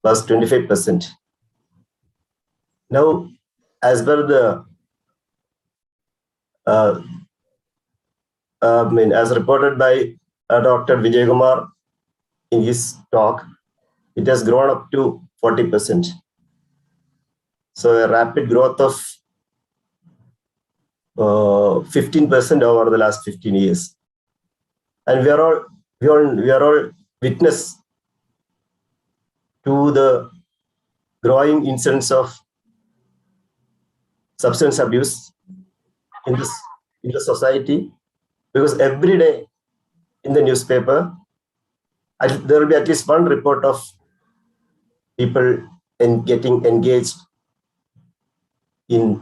was 25%. Now, as per the as reported by Dr. Vijay Kumar in his talk, it has grown up to 40%. So a rapid growth of 15% over the last 15 years. And we are all witness to the growing incidence of substance abuse in the society, because every day in the newspaper there will be at least one report of people getting engaged in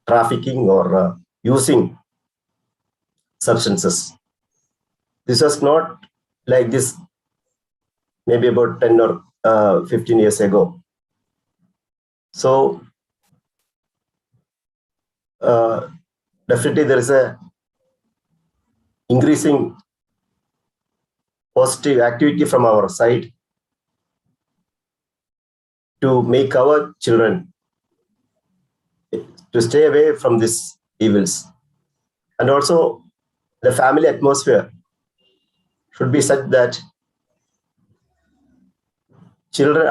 trafficking or using substances. This was not like this maybe about 10 or 15 years ago. So definitely there is a increasing positive activity from our side to make our children to stay away from these evils. And also the family atmosphere should be such that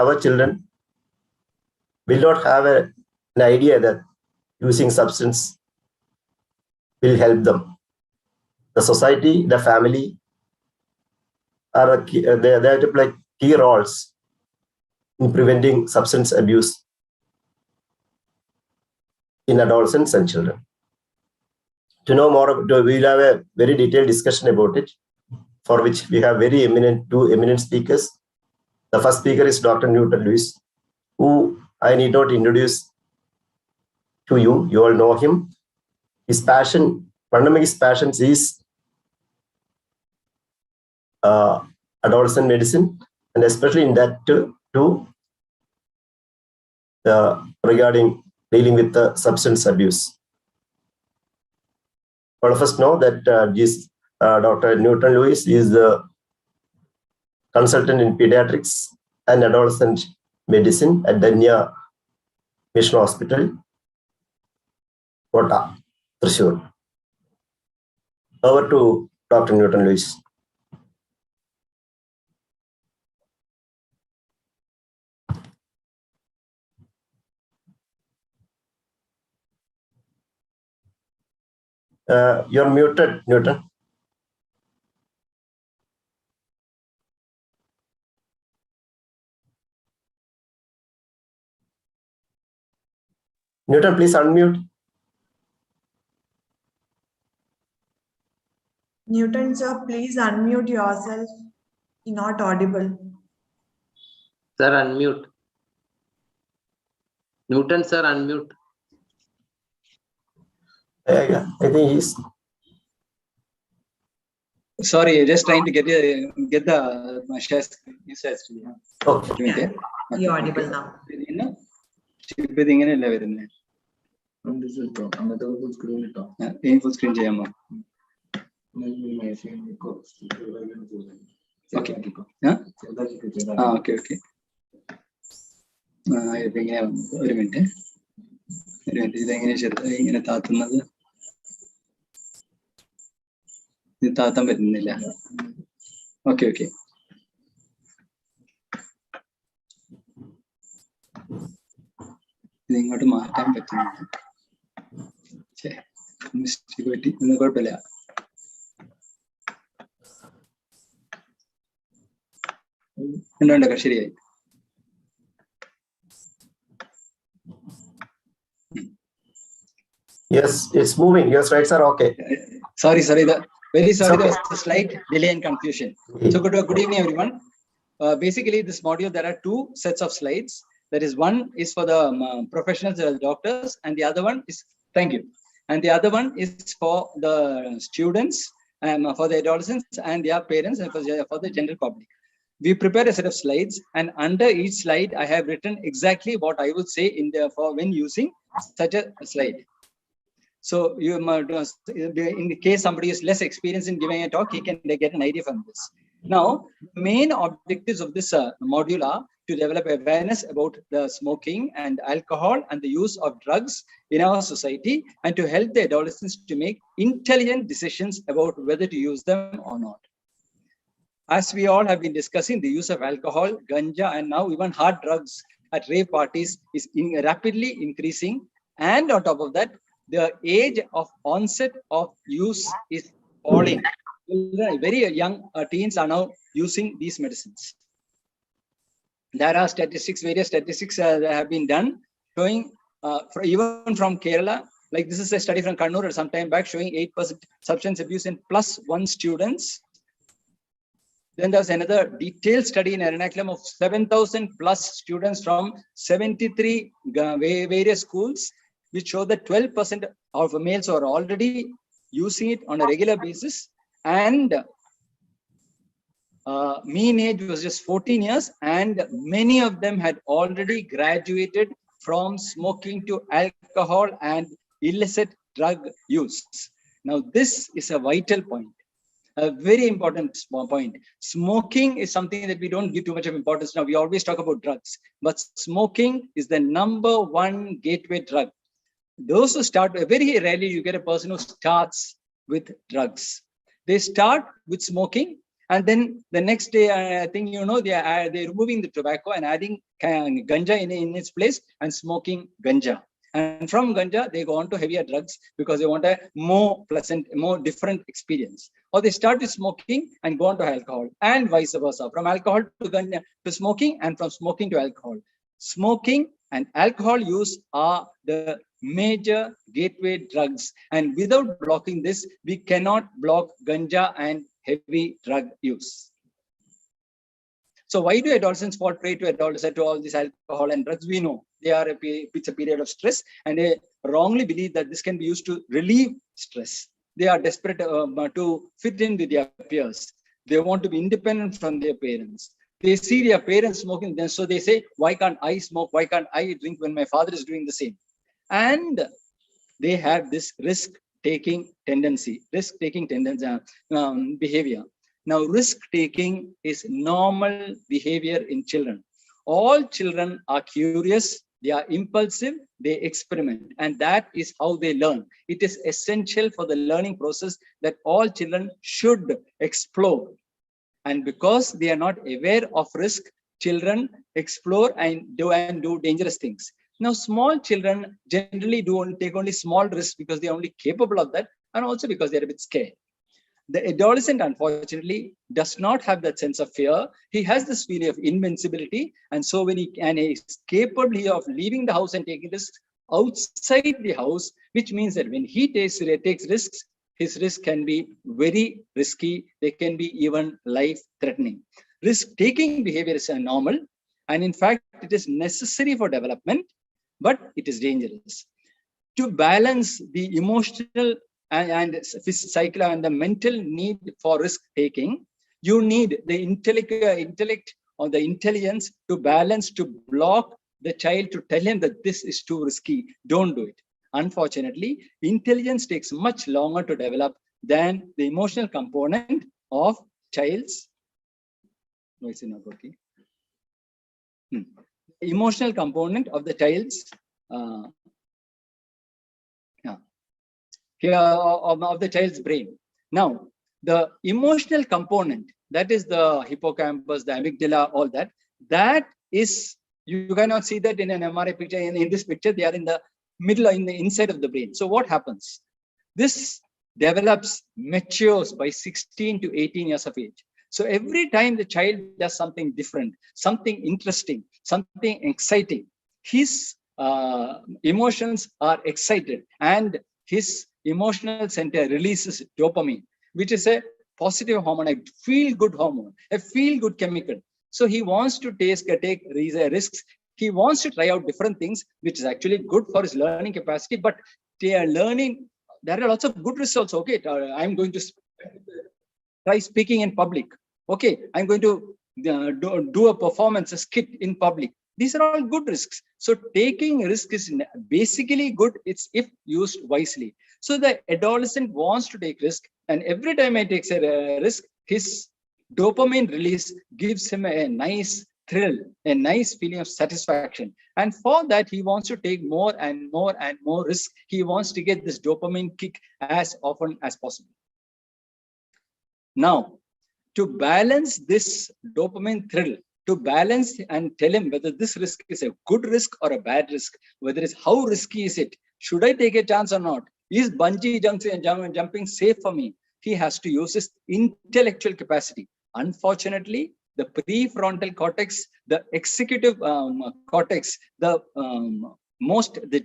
our children will not have an idea that using substance will help them. The society, the family they have to play key roles in preventing substance abuse in adolescents and children. To know more, we'll have a very detailed discussion about it, for which we have two eminent speakers. The first speaker is Dr. Newton Lewis, who I need not introduce to you. You all know him. His passion, one of his passions is adolescent medicine, and especially in that too, regarding dealing with the substance abuse. All of us know that Dr. Newton Lewis is the consultant in pediatrics and adolescent medicine at Danya Mission Hospital, Kota, Thrissur. Over to Dr. Newton Lewis. You're muted, Newton. Newton, please unmute. Newton, sir, please unmute yourself. You're not audible. Sir, unmute. Newton, sir, unmute. Yeah, I think he's. Sorry, just trying to get the share screen. Okay. Yeah, you're audible now. Full screen cheyamo. Okay. Okay. ഒരു minute ഇതെങ്ങനെ താത്തുന്നത് ഇത് താത്താൻ പറ്റുന്നില്ല. Okay ഇത് ഇങ്ങോട്ട് മാറ്റാൻ പറ്റുന്നില്ല. Mistake പറ്റി, ഒന്നും കുഴപ്പമില്ല. ഉണ്ടോ ശരിയായി. Yes, it's moving. Your slides are okay. Sorry. Very sorry. There was a slight delay and confusion. So good evening, everyone. Basically, this module, there are two sets of slides. That is, one is for the professionals, doctors, and the other one is, thank you. And the other one is for the students, for the adolescents and their parents, and for the general public. We prepared a set of slides, and under each slide, I have written exactly what I would say for when using such a slide. So you in the case somebody is less experienced in giving a talk, he can get an idea from this. Now, main objectives of this module are to develop awareness about the smoking and alcohol and the use of drugs in our society, and to help the adolescents to make intelligent decisions about whether to use them or not. As we all have been discussing, the use of alcohol, ganja, and now even hard drugs at rave parties is rapidly increasing. And on top of that, the age of onset of use is falling. Very young teens are now using these medicines. There are statistics, various statistics that have been done showing, even from Kerala, like this is a study from Kannur some time back, showing 8% substance abuse in +1 students. Then there's another detailed study in Ernakulam of 7,000 plus students from 73 various schools, which show that 12% of males are already using it on a regular basis, and mean age was just 14 years, and many of them had already graduated from smoking to alcohol and illicit drug use. Now, this is a vital point, a very important point. Smoking is something that we don't give too much of importance now. We always talk about drugs, but smoking is the #1 gateway drug. Those who start, very rarely you get a person who starts with drugs. They start with smoking, and then the next day, I think, they're removing the tobacco and adding ganja in its place and smoking ganja. And from ganja, they go on to heavier drugs because they want a more pleasant, more different experience. Or they start with smoking and go on to alcohol, and vice versa, from alcohol to ganja to smoking, and from smoking to alcohol. Smoking and alcohol use are the major gateway drugs, and without blocking this, we cannot block ganja and heavy drug use. So why do adolescents fall prey to all this alcohol and drugs? We know it's a period of stress, and they wrongly believe that this can be used to relieve stress. They are desperate to fit in with their peers. They want to be independent from their parents. They see their parents smoking, then so they say, why can't I smoke? Why can't I drink when my father is doing the same? And they have this risk-taking behavior. Now, risk-taking is normal behavior in children. All children are curious, they are impulsive, they experiment, and that is how they learn. It is essential for the learning process that all children should explore. And because they are not aware of risk, children explore and do dangerous things. Now, small children generally take only small risks because they are only capable of that, and also because they are a bit scared. The adolescent, unfortunately, does not have that sense of fear. He has this feeling of invincibility, and so when he is capable of leaving the house and taking risks outside the house, which means that when he takes risks, his risk can be very risky. They can be even life-threatening. Risk-taking behavior is normal, and in fact, it is necessary for development, but it is dangerous. To balance the emotional and psychological and the mental need for risk-taking, you need the intellect or the intelligence to balance, to block the child, to tell him that this is too risky, don't do it. Unfortunately, intelligence takes much longer to develop than the emotional component of child's. No, it's not working. Emotional component of the child's of the child's brain. Now, the emotional component, that is the hippocampus, the amygdala, all that, that is, you cannot see that in an MRI picture. In this picture, they are in the middle, in the inside of the brain. So what happens? This develops, matures by 16 to 18 years of age. So every time the child does something different, something interesting, something exciting, his emotions are excited, and his emotional center releases dopamine, which is a positive hormone, a feel-good hormone, a feel-good chemical. So he wants to take risks. He wants to try out different things, which is actually good for his learning capacity. But they are learning. There are lots of good results. Okay, I'm going to try speaking in public. Okay, I'm going to do a performance, a skit in public. These are all good risks. So taking risk is basically good. It's if used wisely. So the adolescent wants to take risk, and every time he takes a risk, his dopamine release gives him a nice thrill, a nice feeling of satisfaction. And for that, he wants to take more and more and more risk. He wants to get this dopamine kick as often as possible. Now, to balance this dopamine thrill, to balance and tell him whether this risk is a good risk or a bad risk, whether it's how risky is it, should I take a chance or not? Is bungee jumping safe for me? He has to use his intellectual capacity. Unfortunately, the prefrontal cortex, the executive cortex, the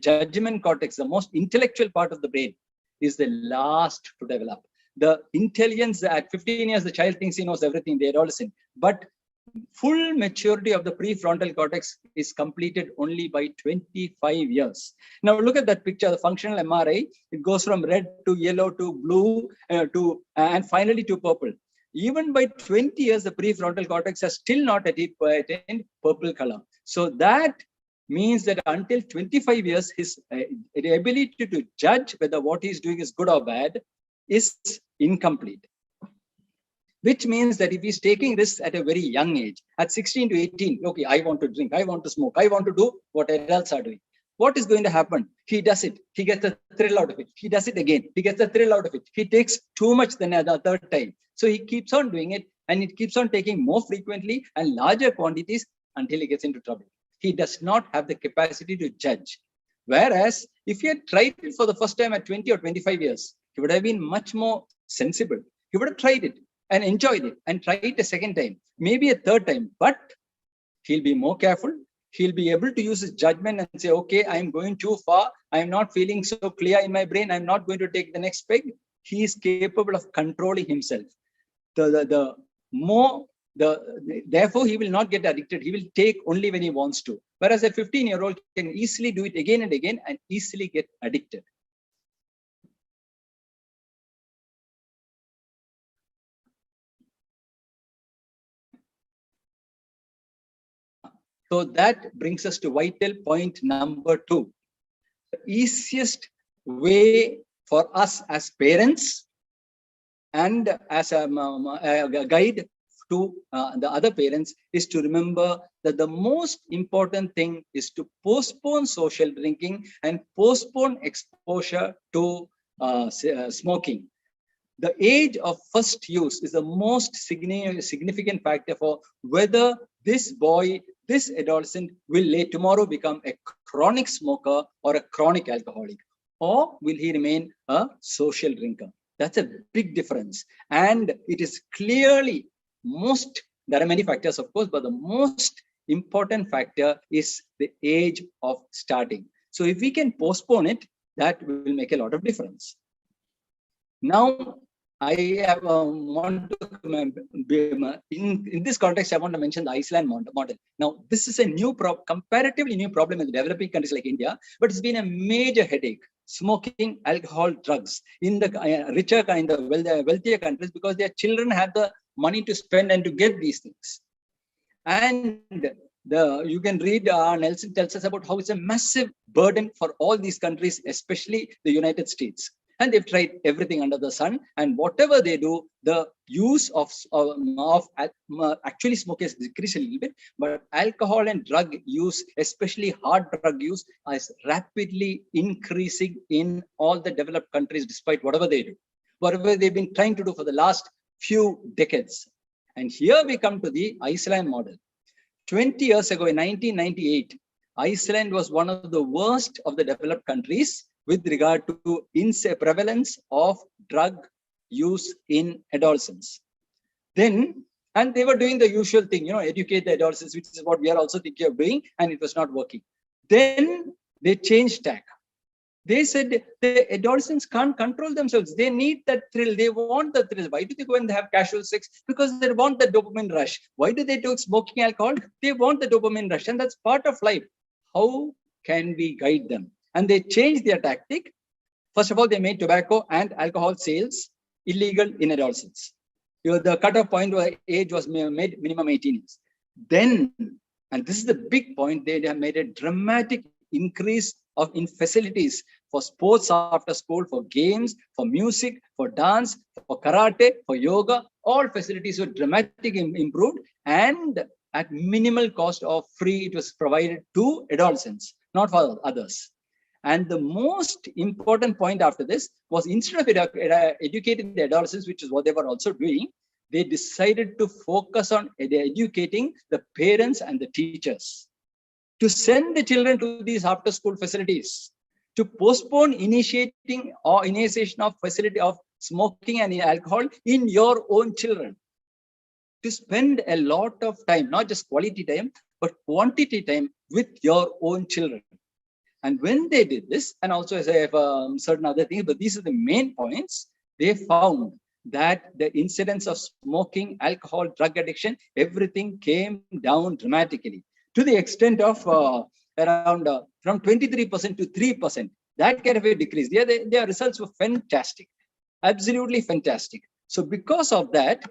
judgment cortex, the most intellectual part of the brain is the last to develop. The intelligence at 15 years, the child thinks he knows everything, the adolescent. But full maturity of the prefrontal cortex is completed only by 25 years. Now look at that picture, the functional MRI. It goes from red to yellow to blue and finally to purple. Even by 20 years, the prefrontal cortex has still not attained purple color. So that means that until 25 years, his ability to judge whether what he's doing is good or bad is incomplete. Which means that if he's taking this at a very young age, at 16 to 18, okay, I want to drink, I want to smoke, I want to do what adults are doing. What is going to happen? He does it. He gets the thrill out of it. He does it again. He gets the thrill out of it. He takes too much the third time. So he keeps on doing it, and it keeps on taking more frequently and larger quantities until he gets into trouble. He does not have the capacity to judge. Whereas if he had tried it for the first time at 20 or 25 years, he would have been much more sensible. He would have tried it and enjoyed it and tried it a second time, maybe a third time, but he'll be more careful. He'll be able to use his judgment and say, okay, I'm going too far. I'm not feeling so clear in my brain. I'm not going to take the next peg. He is capable of controlling himself. Therefore, he will not get addicted. He will take only when he wants to. Whereas a 15-year-old can easily do it again and again and easily get addicted. So that brings us to vital point number 2. The easiest way for us as parents and as a guide to the other parents is to remember that the most important thing is to postpone social drinking and postpone exposure to smoking. The age of first use is the most significant factor for whether this boy, this adolescent will tomorrow become a chronic smoker or a chronic alcoholic, or will he remain a social drinker? That's a big difference. And it is clearly there are many factors, of course, but the most important factor is the age of starting. So if we can postpone it, that will make a lot of difference. Now, I want to, in this context, I want to mention the Iceland model. Now, this is a comparatively new problem in the developing countries like India, but it's been a major headache. Smoking, alcohol, drugs in the richer kind of wealthier countries, because their children have the money to spend and to get these things. And you can read Nelson tells us about how it's a massive burden for all these countries, especially the United States. And they've tried everything under the sun, and whatever they do, the use of actually smoke has decreased a little bit, but alcohol and drug use, especially hard drug use, is rapidly increasing in all the developed countries, despite whatever they do, whatever they've been trying to do for the last few decades. And here we come to the Iceland model. 20 years ago, in 1998, Iceland was one of the worst of the developed countries with regard to prevalence of drug use in adolescents. Then, and they were doing the usual thing, educate the adolescents, which is what we are also thinking of doing, and it was not working. Then they changed tack. They said the adolescents can't control themselves. They need that thrill. They want the thrill. Why do they go and have casual sex? Because they want the dopamine rush. Why do they do smoking alcohol? They want the dopamine rush, and that's part of life. How can we guide them? And they changed their tactic. First of all, they made tobacco and alcohol sales illegal in adolescents. The cutoff point age was made minimum 18 years. Then, and this is the big point, they have made a dramatic increase in facilities for sports after school, for games, for music, for dance, for karate, for yoga. All facilities were dramatically improved, and at minimal cost or free. It was provided to adolescents, not for others. And the most important point after this was, instead of educating the adolescents, which is what they were also doing, they decided to focus on educating the parents and the teachers, to send the children to these after school facilities, to postpone initiating or initiation of facility of smoking and alcohol in your own children, to spend a lot of time, not just quality time, but quantity time with your own children. And when they did this, and also as I have certain other things, but these are the main points, they found that the incidence of smoking, alcohol, drug addiction, everything came down dramatically, to the extent of around from 23% to 3%. That kind of a decrease. Their results were fantastic, absolutely fantastic. So because of that,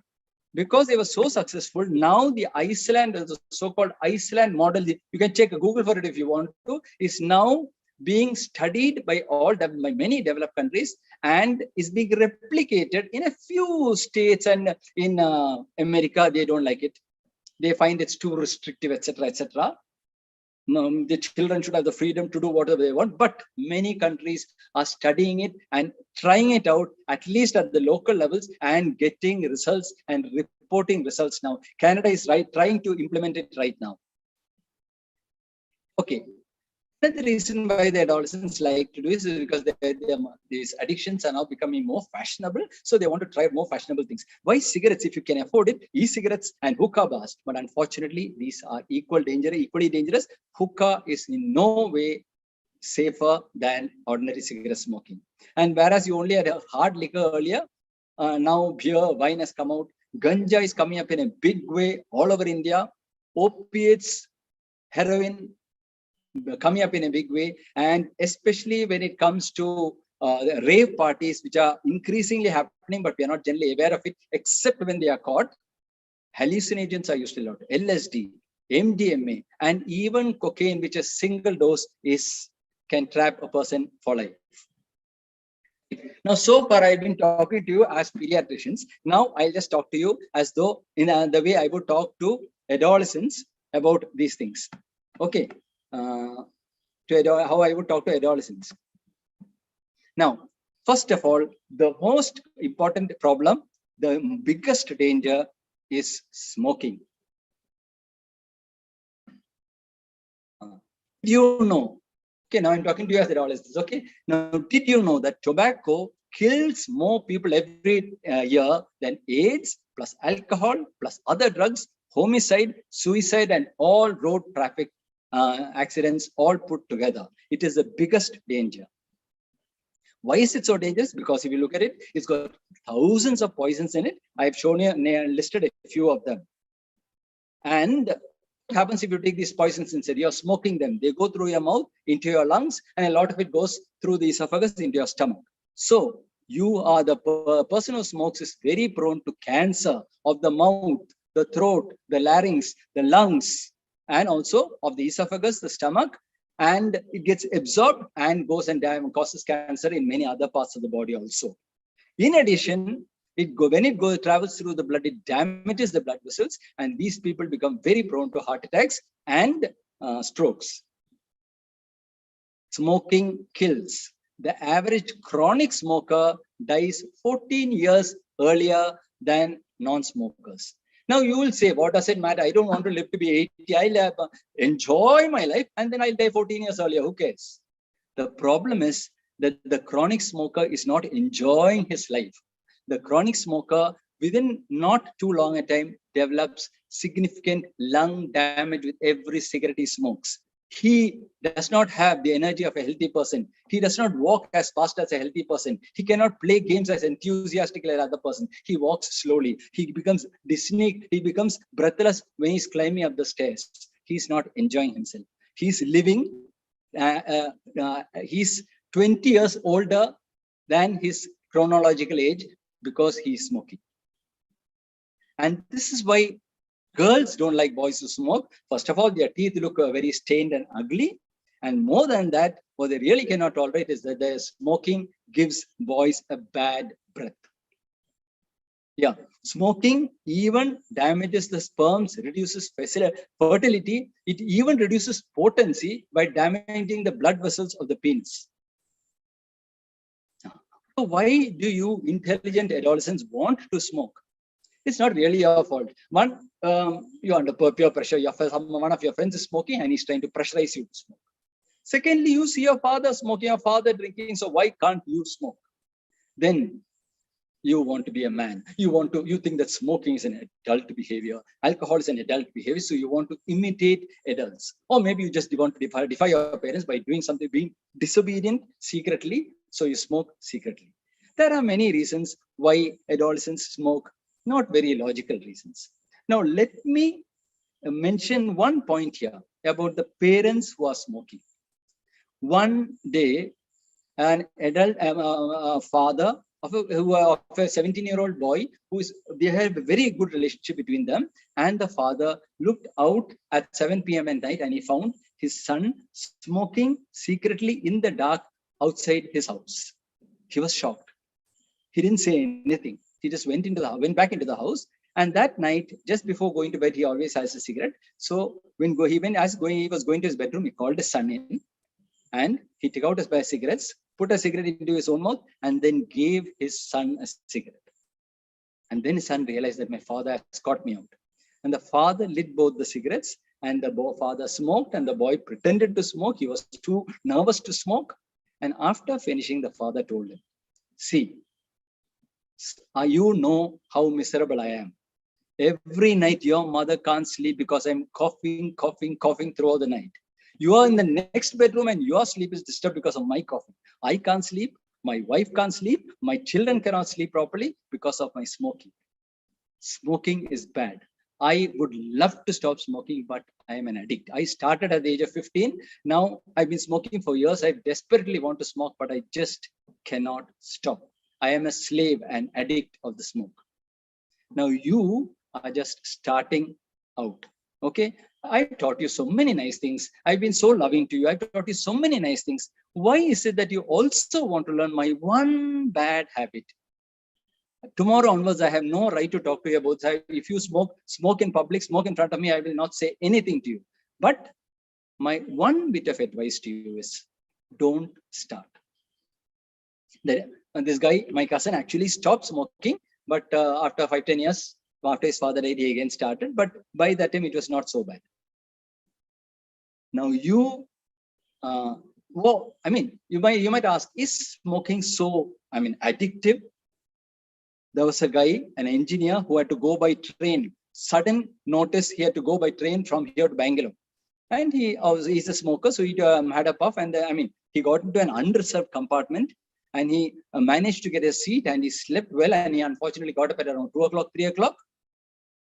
because they were so successful, now the Iceland, the so-called Iceland model, you can check Google for it if you want to, is now being studied by by many developed countries, and is being replicated in a few states. And in America, they don't like it. They find it's too restrictive, etc., etc. The children should have the freedom to do whatever they want, but many countries are studying it and trying it out, at least at the local levels, and getting results and reporting results now. Canada is trying to implement it right now. Okay. Another reason why the adolescents like to do is because these addictions are now becoming more fashionable. So they want to try more fashionable things. Why cigarettes, if you can afford it? E-cigarettes and hookah bars. But unfortunately, these are equally dangerous. Hookah is in no way safer than ordinary cigarette smoking. And whereas you only had a hard liquor earlier, now beer, wine has come out. Ganja is coming up in a big way all over India. Opiates, heroin, coming up in a big way, and especially when it comes to rave parties, which are increasingly happening, but we are not generally aware of it, except when they are caught. Hallucinogens are used a lot. LSD, MDMA, and even cocaine, which is single dose, can trap a person for life. Now, so far I've been talking to you as pediatricians. Now I'll just talk to you as though in the way I would talk to adolescents about these things. Okay. How I would talk to adolescents. Now, first of all, the most important problem, the biggest danger is smoking. Did you know? Okay, now I'm talking to you as adolescents. Okay, now did you know that tobacco kills more people every year than AIDS plus alcohol plus other drugs, homicide, suicide, and all road traffic accidents all put together? It is the biggest danger. Why is it so dangerous? Because if you look at it, it's got thousands of poisons in it. I've shown you, listed a few of them. And what happens if you take these poisons and say you're smoking them? They go through your mouth into your lungs, and a lot of it goes through the esophagus into your stomach. So you are the person who smokes is very prone to cancer of the mouth, the throat, the larynx, the lungs, and also of the esophagus, the stomach, and it gets absorbed and goes and causes cancer in many other parts of the body also. In addition, when it travels through the blood, it damages the blood vessels, and these people become very prone to heart attacks and strokes. Smoking kills. The average chronic smoker dies 14 years earlier than non-smokers. Now you will say, what does it matter? I don't want to live to be 80. I'll enjoy my life and then I'll die 14 years earlier. Who cares? The problem is that the chronic smoker is not enjoying his life. The chronic smoker, within not too long a time, develops significant lung damage with every cigarette he smokes. He does not have the energy of a healthy person. He does not walk as fast as a healthy person. He cannot play games as enthusiastically as another person. He walks slowly. He becomes dyspneic. He becomes breathless when he's climbing up the stairs. He's not enjoying himself. He's living, he's 20 years older than his chronological age because he's smoking. And this is why girls don't like boys who smoke. First of all, their teeth look very stained and ugly. And more than that, what they really cannot tolerate is that their smoking gives boys a bad breath. Yeah, smoking even damages the sperms, reduces fertility. It even reduces potency by damaging the blood vessels of the penis. So why do you intelligent adolescents want to smoke? It's not really your fault. One, you're under peer pressure. One of your friends is smoking and he's trying to pressurize you to smoke. Secondly, you see your father smoking, your father drinking. So why can't you smoke? Then you want to be a man. You think that smoking is an adult behavior. Alcohol is an adult behavior. So you want to imitate adults. Or maybe you just want to defy your parents by doing something, being disobedient secretly. So you smoke secretly. There are many reasons why adolescents smoke, not very logical reasons. Now, let me mention one point here about the parents who are smoking. One day, an adult father of a 17-year-old boy they have a very good relationship between them, and the father looked out at 7 p.m. at night and he found his son smoking secretly in the dark outside his house. He was shocked. He didn't say anything. He just went back into the house, and that night, just before going to bed, he always has a cigarette. So when he was going to his bedroom, he called his son in, and he took out his pair of cigarettes, put a cigarette into his own mouth, and then gave his son a cigarette. And then his son realized that my father has caught me out. And the father lit both the cigarettes, and the father smoked, and the boy pretended to smoke. He was too nervous to smoke. And after finishing, the father told him, see, you know how miserable I am. Every night your mother can't sleep because I'm coughing throughout the night. You are in the next bedroom and your sleep is disturbed because of my coughing. I can't sleep. My wife can't sleep. My children cannot sleep properly because of my smoking. Smoking is bad. I would love to stop smoking, but I am an addict. I started at the age of 15. Now I've been smoking for years. I desperately want to smoke, but I just cannot stop. I am a slave and addict of the smoke. Now you are just starting out. Okay. I taught you so many nice things. I've been so loving to you. I've taught you so many nice things. Why is it that you also want to learn my one bad habit? Tomorrow onwards, I have no right to talk to you about that. If you smoke in public, smoke in front of me, I will not say anything to you. But my one bit of advice to you is don't start. This guy, my cousin, actually stopped smoking, but after 5-10 years, after his father died, he again started. But by that time, it was not so bad. Now you might ask, is smoking so addictive? There was a guy, an engineer, who had to go by train. Sudden notice, he had to go by train from here to Bangalore, and he's a smoker, so he had a puff, and he got into an unreserved compartment, and he managed to get a seat, and he slept well, and he unfortunately got up at around 2 o'clock, 3 o'clock,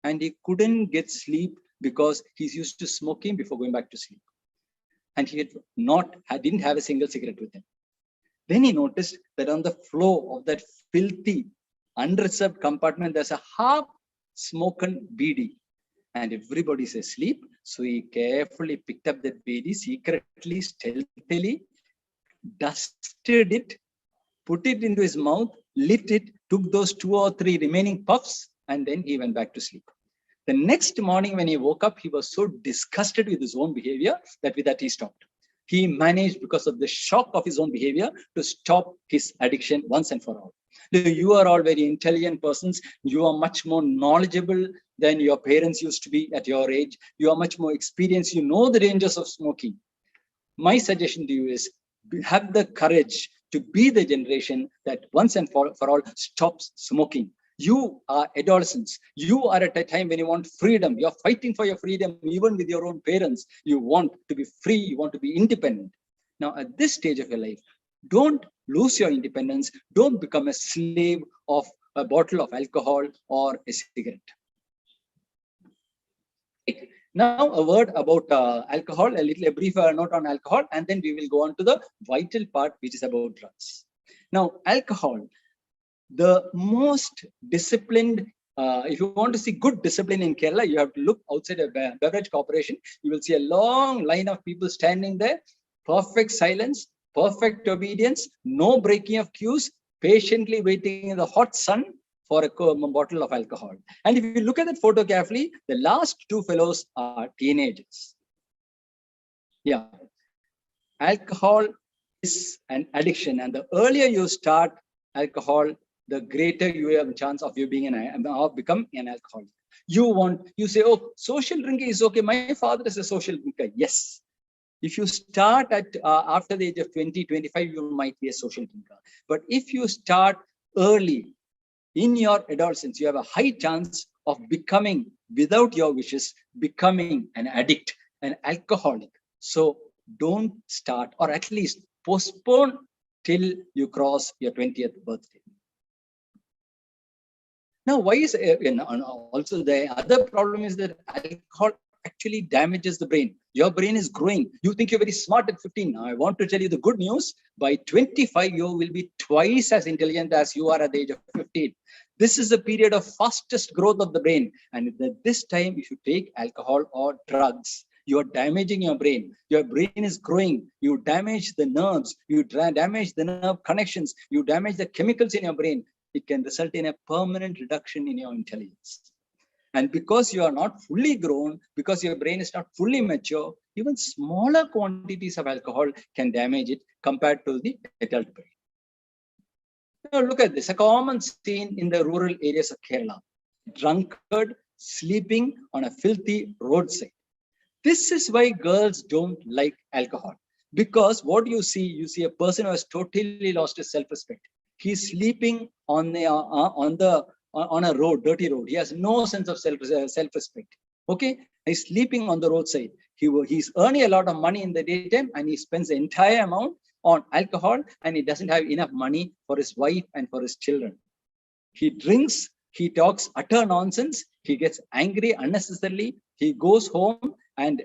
and he couldn't get sleep because he's used to smoking before going back to sleep. And he didn't have a single cigarette with him. Then he noticed that on the floor of that filthy, unreserved compartment, there's a half-smoken beedi, and everybody's asleep. So he carefully picked up that beedi, secretly, stealthily, dusted it, put it into his mouth, lit it, took those 2 or 3 remaining puffs, and then he went back to sleep. The next morning when he woke up, he was so disgusted with his own behavior that with that he stopped. He managed, because of the shock of his own behavior, to stop his addiction once and for all. You are all very intelligent persons. You are much more knowledgeable than your parents used to be at your age. You are much more experienced. You know the dangers of smoking. My suggestion to you is have the courage to be the generation that once and for all stops smoking. You are adolescents. You are at a time when you want freedom. You're fighting for your freedom, even with your own parents. You want to be free. You want to be independent. Now, at this stage of your life, don't lose your independence. Don't become a slave of a bottle of alcohol or a cigarette. Now, a word about alcohol, a brief note on alcohol, and then we will go on to the vital part, which is about drugs. Now, alcohol, the most disciplined, if you want to see good discipline in Kerala, you have to look outside a beverage corporation. You will see a long line of people standing there, perfect silence, perfect obedience, no breaking of cues, patiently waiting in the hot sun, for a bottle of alcohol. And if you look at that photo carefully, the last two fellows are teenagers. Yeah. Alcohol is an addiction, and the earlier you start alcohol, the greater you have a chance of you being become an alcoholic. You say, oh, social drinking is okay. My father is a social drinker. Yes. If you start at after the age of 20, 25, you might be a social drinker. But if you start early in your adolescence, you have a high chance of becoming, without your wishes, becoming an addict, an alcoholic. So don't start, or at least postpone till you cross your 20th birthday. Now, why is also the other problem is that alcohol actually damages the brain. Your brain is growing. You think you're very smart at 15. Now, I want to tell you the good news. By 25, you will be twice as intelligent as you are at the age of 15. This is the period of fastest growth of the brain. And at this time, if you take alcohol or drugs, you are damaging your brain. Your brain is growing. You damage the nerves. You damage the nerve connections. You damage the chemicals in your brain. It can result in a permanent reduction in your intelligence. And because you are not fully grown, because your brain is not fully mature, even smaller quantities of alcohol can damage it compared to the adult brain. Now look at this, a common scene in the rural areas of Kerala. Drunkard sleeping on a filthy roadside. This is why girls don't like alcohol. Because what you see a person who has totally lost his self-respect. He's sleeping on a road, dirty road. He has no sense of self-respect. Okay, he's sleeping on the roadside. He's earning a lot of money in the daytime, and he spends the entire amount on alcohol, and he doesn't have enough money for his wife and for his children. He drinks, he talks utter nonsense, he gets angry unnecessarily, he goes home and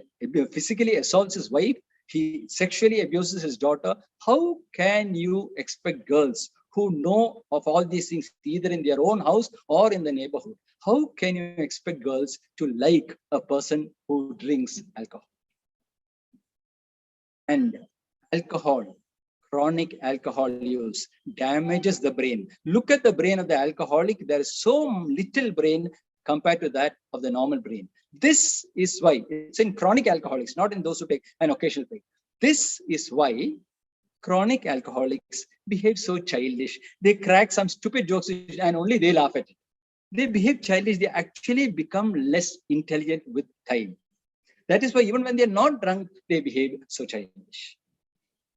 physically assaults his wife, he sexually abuses his daughter. How can you expect girls who know of all these things either in their own house or in the neighborhood? How can you expect girls to like a person who drinks alcohol? And alcohol, chronic alcohol use damages the brain. Look at the brain of the alcoholic. There is so little brain compared to that of the normal brain. This is why it's in chronic alcoholics, not in those who take an occasional break. This is why chronic alcoholics behave so childish. They crack some stupid jokes and only they laugh at it. They behave childish. They actually become less intelligent with time. That is why even when they're not drunk, they behave so childish.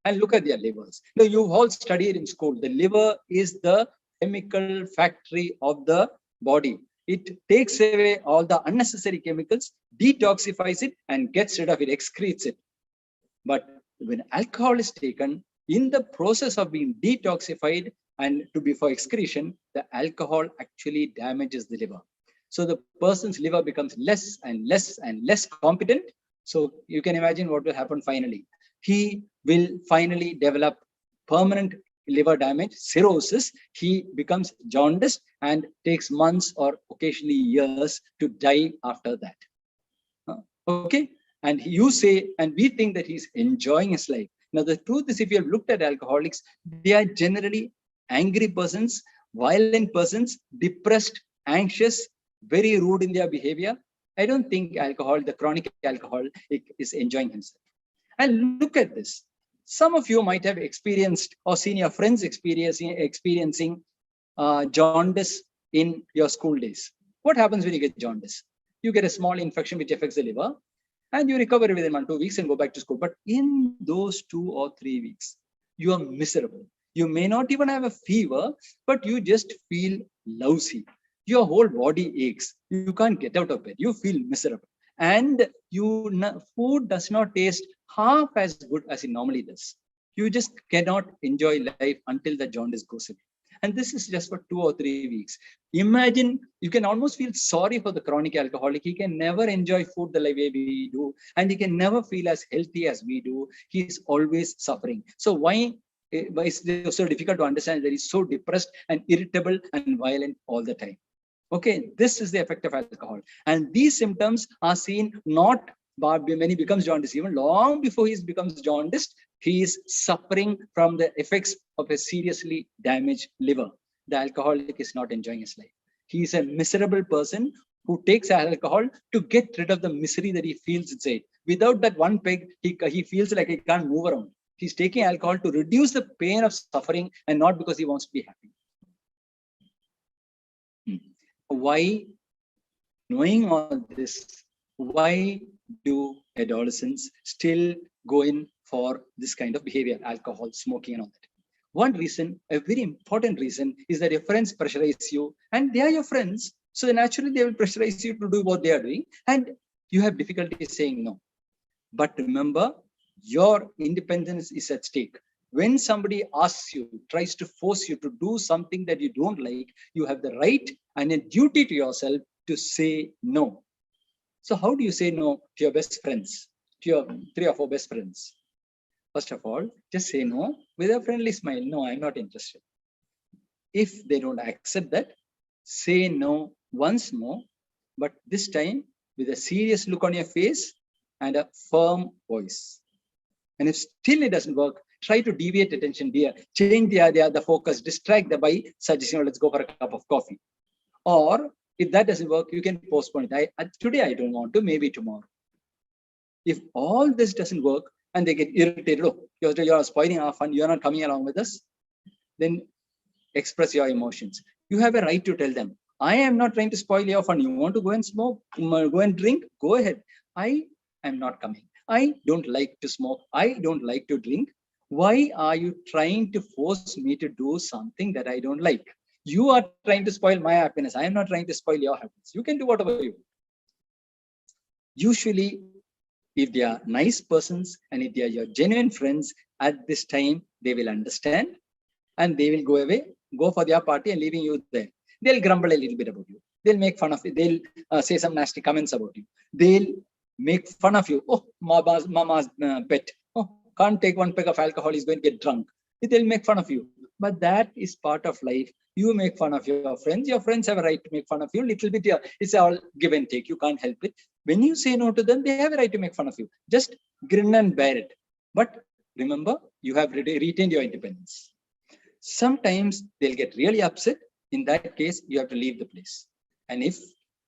And look at their livers. Now, you've all studied in school. The liver is the chemical factory of the body. It takes away all the unnecessary chemicals, detoxifies it, and gets rid of it, excretes it. But when alcohol is taken, in the process of being detoxified and to be for excretion, the alcohol actually damages the liver. So the person's liver becomes less and less and less competent. So you can imagine what will happen finally. He will finally develop permanent liver damage, cirrhosis. He becomes jaundiced and takes months or occasionally years to die after that. Okay. And you say, and we think that he's enjoying his life. Now, the truth is, if you have looked at alcoholics, they are generally angry persons, violent persons, depressed, anxious, very rude in their behavior. I don't think the chronic alcoholic is enjoying himself. And look at this. Some of you might have experienced or seen your friends experiencing jaundice in your school days. What happens when you get jaundice? You get a small infection which affects the liver, and you recover within 1 or 2 weeks and go back to school. But in those 2 or 3 weeks, you are miserable. You may not even have a fever, but you just feel lousy. Your whole body aches. You can't get out of bed. You feel miserable. And food does not taste half as good as it normally does. You just cannot enjoy life until the jaundice goes away. And this is just for 2 or 3 weeks. Imagine, you can almost feel sorry for the chronic alcoholic. He can never enjoy food the way we do, and he can never feel as healthy as we do. He's always suffering. So why is it so difficult to understand that he's so depressed and irritable and violent all the time? Okay, this is the effect of alcohol. And these symptoms are seen not when he becomes jaundiced. Even long before he becomes jaundiced, he is suffering from the effects of a seriously damaged liver. the alcoholic is not enjoying his life. He is a miserable person who takes alcohol to get rid of the misery that he feels inside. Without that one peg, he feels like he can't move around. He's taking alcohol to reduce the pain of suffering and not because he wants to be happy. Why, knowing all this, why do adolescents still go in for this kind of behavior, alcohol, smoking and all that? One reason, a very important reason, is that your friends pressurize you and they are your friends. So naturally they will pressurize you to do what they are doing and you have difficulty saying no. But remember, your independence is at stake. When somebody asks you, tries to force you to do something that you don't like, you have the right and a duty to yourself to say no. So how do you say no to your best friends, to your 3 or 4 best friends? First of all, just say no with a friendly smile. No, I'm not interested. If they don't accept that, say no once more, but this time with a serious look on your face and a firm voice. And if still it doesn't work, try to deviate attention here, change the focus, distract them by suggesting, oh, let's go for a cup of coffee. Or if that doesn't work, you can postpone it. Today I don't want to, maybe tomorrow. If all this doesn't work and they get irritated, oh, you're spoiling our fun, you're not coming along with us, then express your emotions. You have a right to tell them, I am not trying to spoil your fun. You want to go and smoke, go and drink, go ahead. I am not coming. I don't like to smoke. I don't like to drink. Why are you trying to force me to do something that I don't like? You are trying to spoil my happiness. I am not trying to spoil your happiness. You can do whatever you want. Usually, if they are nice persons and if they are your genuine friends, at this time, they will understand and they will go away, go for their party and leaving you there. They'll grumble a little bit about you. They'll make fun of you. They'll say some nasty comments about you. They'll make fun of you. Oh, mama's pet. Oh, can't take one peg of alcohol. He's going to get drunk. They'll make fun of you. But that is part of life. You make fun of your friends. Your friends have a right to make fun of you. Little bit, yeah, it's all give and take. You can't help it. When you say no to them, they have a right to make fun of you. Just grin and bear it. But remember, you have retained your independence. Sometimes they'll get really upset. In that case, you have to leave the place. And if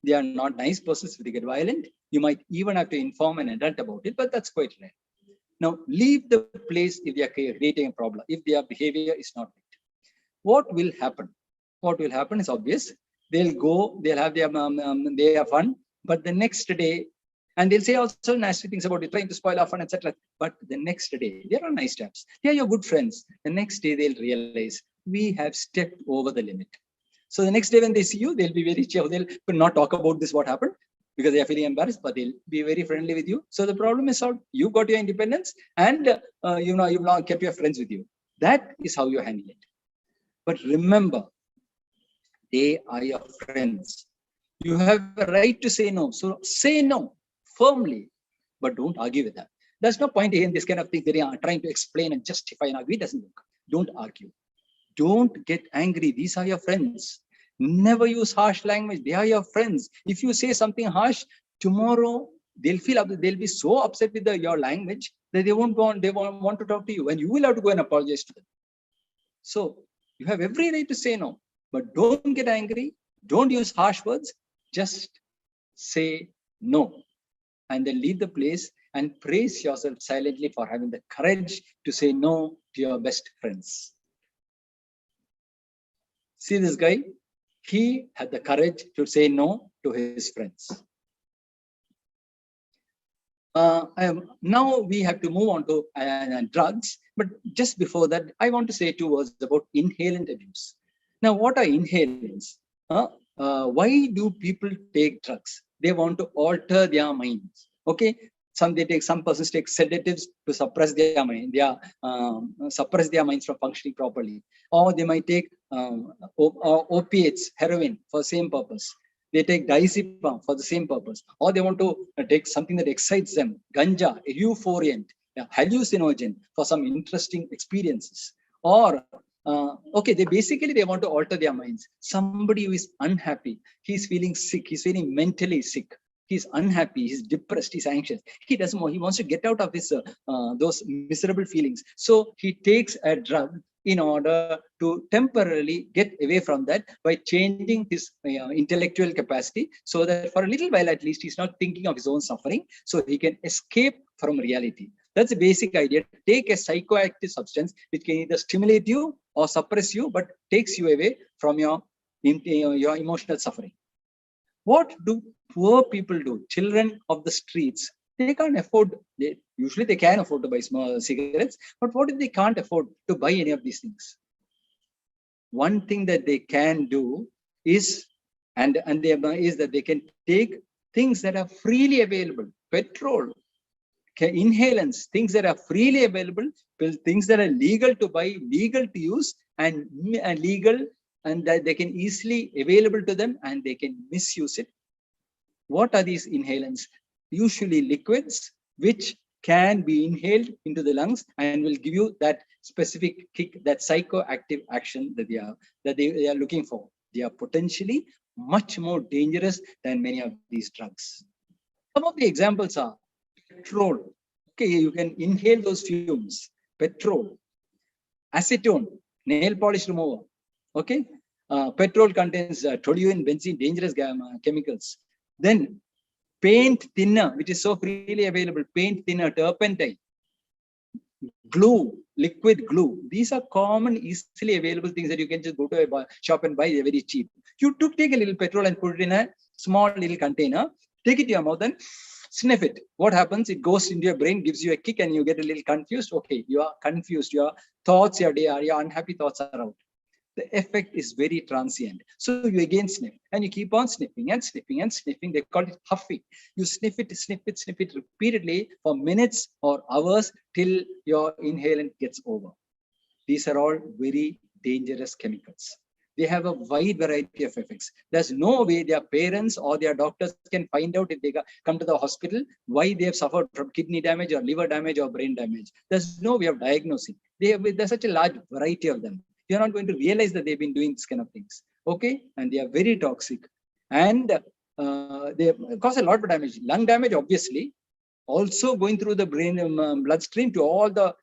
they are not nice persons, if they get violent, you might even have to inform an adult about it, but that's quite rare. Now, leave the place if they are creating a problem, if their behavior is not right. What will happen? What will happen is obvious. They'll go, they'll have their fun, but the next day, and they'll say also nasty things about you, trying to spoil our fun, etc. But the next day, they are nice chaps. They are your good friends. The next day, they'll realize we have stepped over the limit. So the next day when they see you, they'll be very cheerful. They'll not talk about this, what happened, because they are feeling embarrassed, but they'll be very friendly with you. So the problem is solved. You got your independence and you've now kept your friends with you. That is how you handle it. But remember, they are your friends. You have a right to say no. So say no firmly, but don't argue with them. There's no point in this kind of thing. They are trying to explain and justify and argue. It doesn't work. Don't argue. Don't get angry. These are your friends. Never use harsh language. They are your friends. If you say something harsh, tomorrow they'll be so upset with your language that they won't want to talk to you, and you will have to go and apologize to them. So you have every right to say no, but don't get angry. Don't use harsh words. Just say no, and then leave the place and praise yourself silently for having the courage to say no to your best friends. See this guy? He had the courage to say no to his friends. Now we have to move on to drugs. But just before that, I want to say 2 words about inhalant abuse. Now, what are inhalants? Why do people take drugs? They want to alter their minds. Okay. Some persons take sedatives to suppress their mind, suppress their minds from functioning properly. Or they might take opiates, heroin for the same purpose. They take diazepam for the same purpose. Or they want to take something that excites them, ganja, euphoriant, hallucinogen for some interesting experiences. Or they want to alter their minds. Somebody who is unhappy, he's feeling sick, he's feeling mentally sick. He's unhappy, he's depressed, he's anxious. He doesn't want, he wants to get out of his those miserable feelings. So he takes a drug in order to temporarily get away from that by changing his intellectual capacity, so that for a little while at least he's not thinking of his own suffering, so he can escape from reality. That's the basic idea. Take a psychoactive substance which can either stimulate you or suppress you, but takes you away from your emotional suffering. What do poor people do? Children of the streets, they can't afford, usually they can afford to buy small cigarettes, but what if they can't afford to buy any of these things? One thing that they can do is, is that they can take things that are freely available, petrol, inhalants, things that are freely available, things that are legal to buy, legal to use, and legal, and that they can easily available to them, and they can misuse it. What are these inhalants? Usually liquids which can be inhaled into the lungs and will give you that specific kick, that psychoactive action that they are looking for. They are potentially much more dangerous than many of these drugs. Some of the examples are petrol. Okay, you can inhale those fumes. Petrol, acetone, nail polish remover. Okay, petrol contains toluene, benzene, dangerous chemicals. Then paint thinner, which is so freely available, paint thinner, turpentine, glue, liquid glue. These are common, easily available things that you can just go to a shop and buy. They're very cheap. You take a little petrol and put it in a small little container, take it to your mouth and sniff it. What happens? It goes into your brain, gives you a kick, and you get a little confused. Okay, you are confused. Your thoughts, your unhappy thoughts are out. The effect is very transient. So you again sniff, and you keep on sniffing and sniffing and sniffing. They call it huffing. You sniff it repeatedly for minutes or hours till your inhalant gets over. These are all very dangerous chemicals. They have a wide variety of effects. There's no way their parents or their doctors can find out if they come to the hospital why they have suffered from kidney damage or liver damage or brain damage. There's no way of diagnosing. There's such a large variety of them. You're not going to realize that they've been doing this kind of things. Okay, and they are very toxic, and they cause a lot of damage. Lung damage, obviously, also going through the brain bloodstream to all the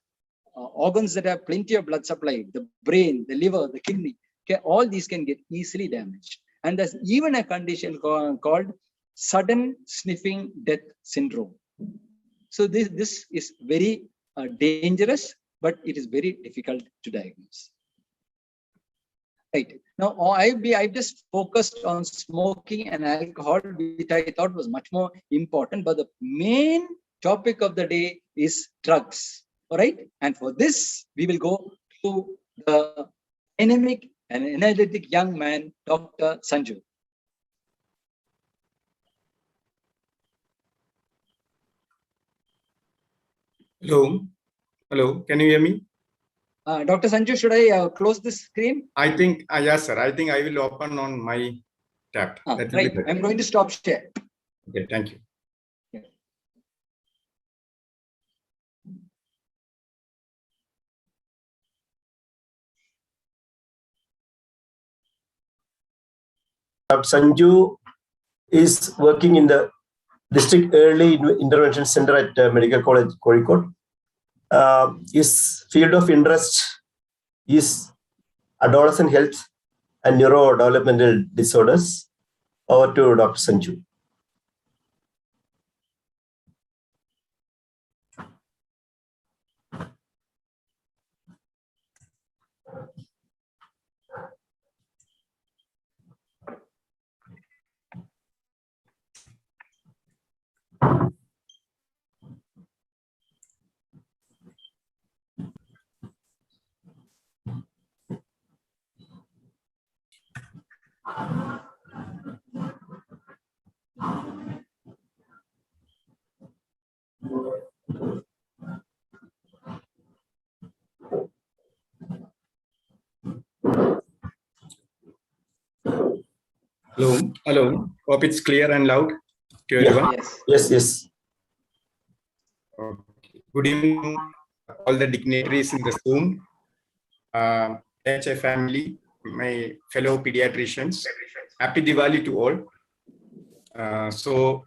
organs that have plenty of blood supply, the brain, the liver, the kidney. Okay, all these can get easily damaged. And there's even a condition called sudden sniffing death syndrome. So this is very dangerous, but it is very difficult to diagnose. Right. Now, I've just focused on smoking and alcohol, which I thought was much more important, but the main topic of the day is drugs. All right. And for this, we will go to the dynamic and energetic young man, Dr. Sanju. Hello, can you hear me? Dr. Sanju, should I close this screen? I think, yes, sir. I think I will open on my tab. Right. I'm going to stop share. Okay, thank you. Sanju is working in the District Early Intervention Center at Medical College, Kozhikode. His field of interest is adolescent health and neurodevelopmental disorders. Over to Dr. Sanju. Hello. Hope it's clear and loud to everyone. Yes. Okay. Good evening, all the dignitaries in the Zoom, HA family, my fellow pediatricians. Happy Diwali to all. So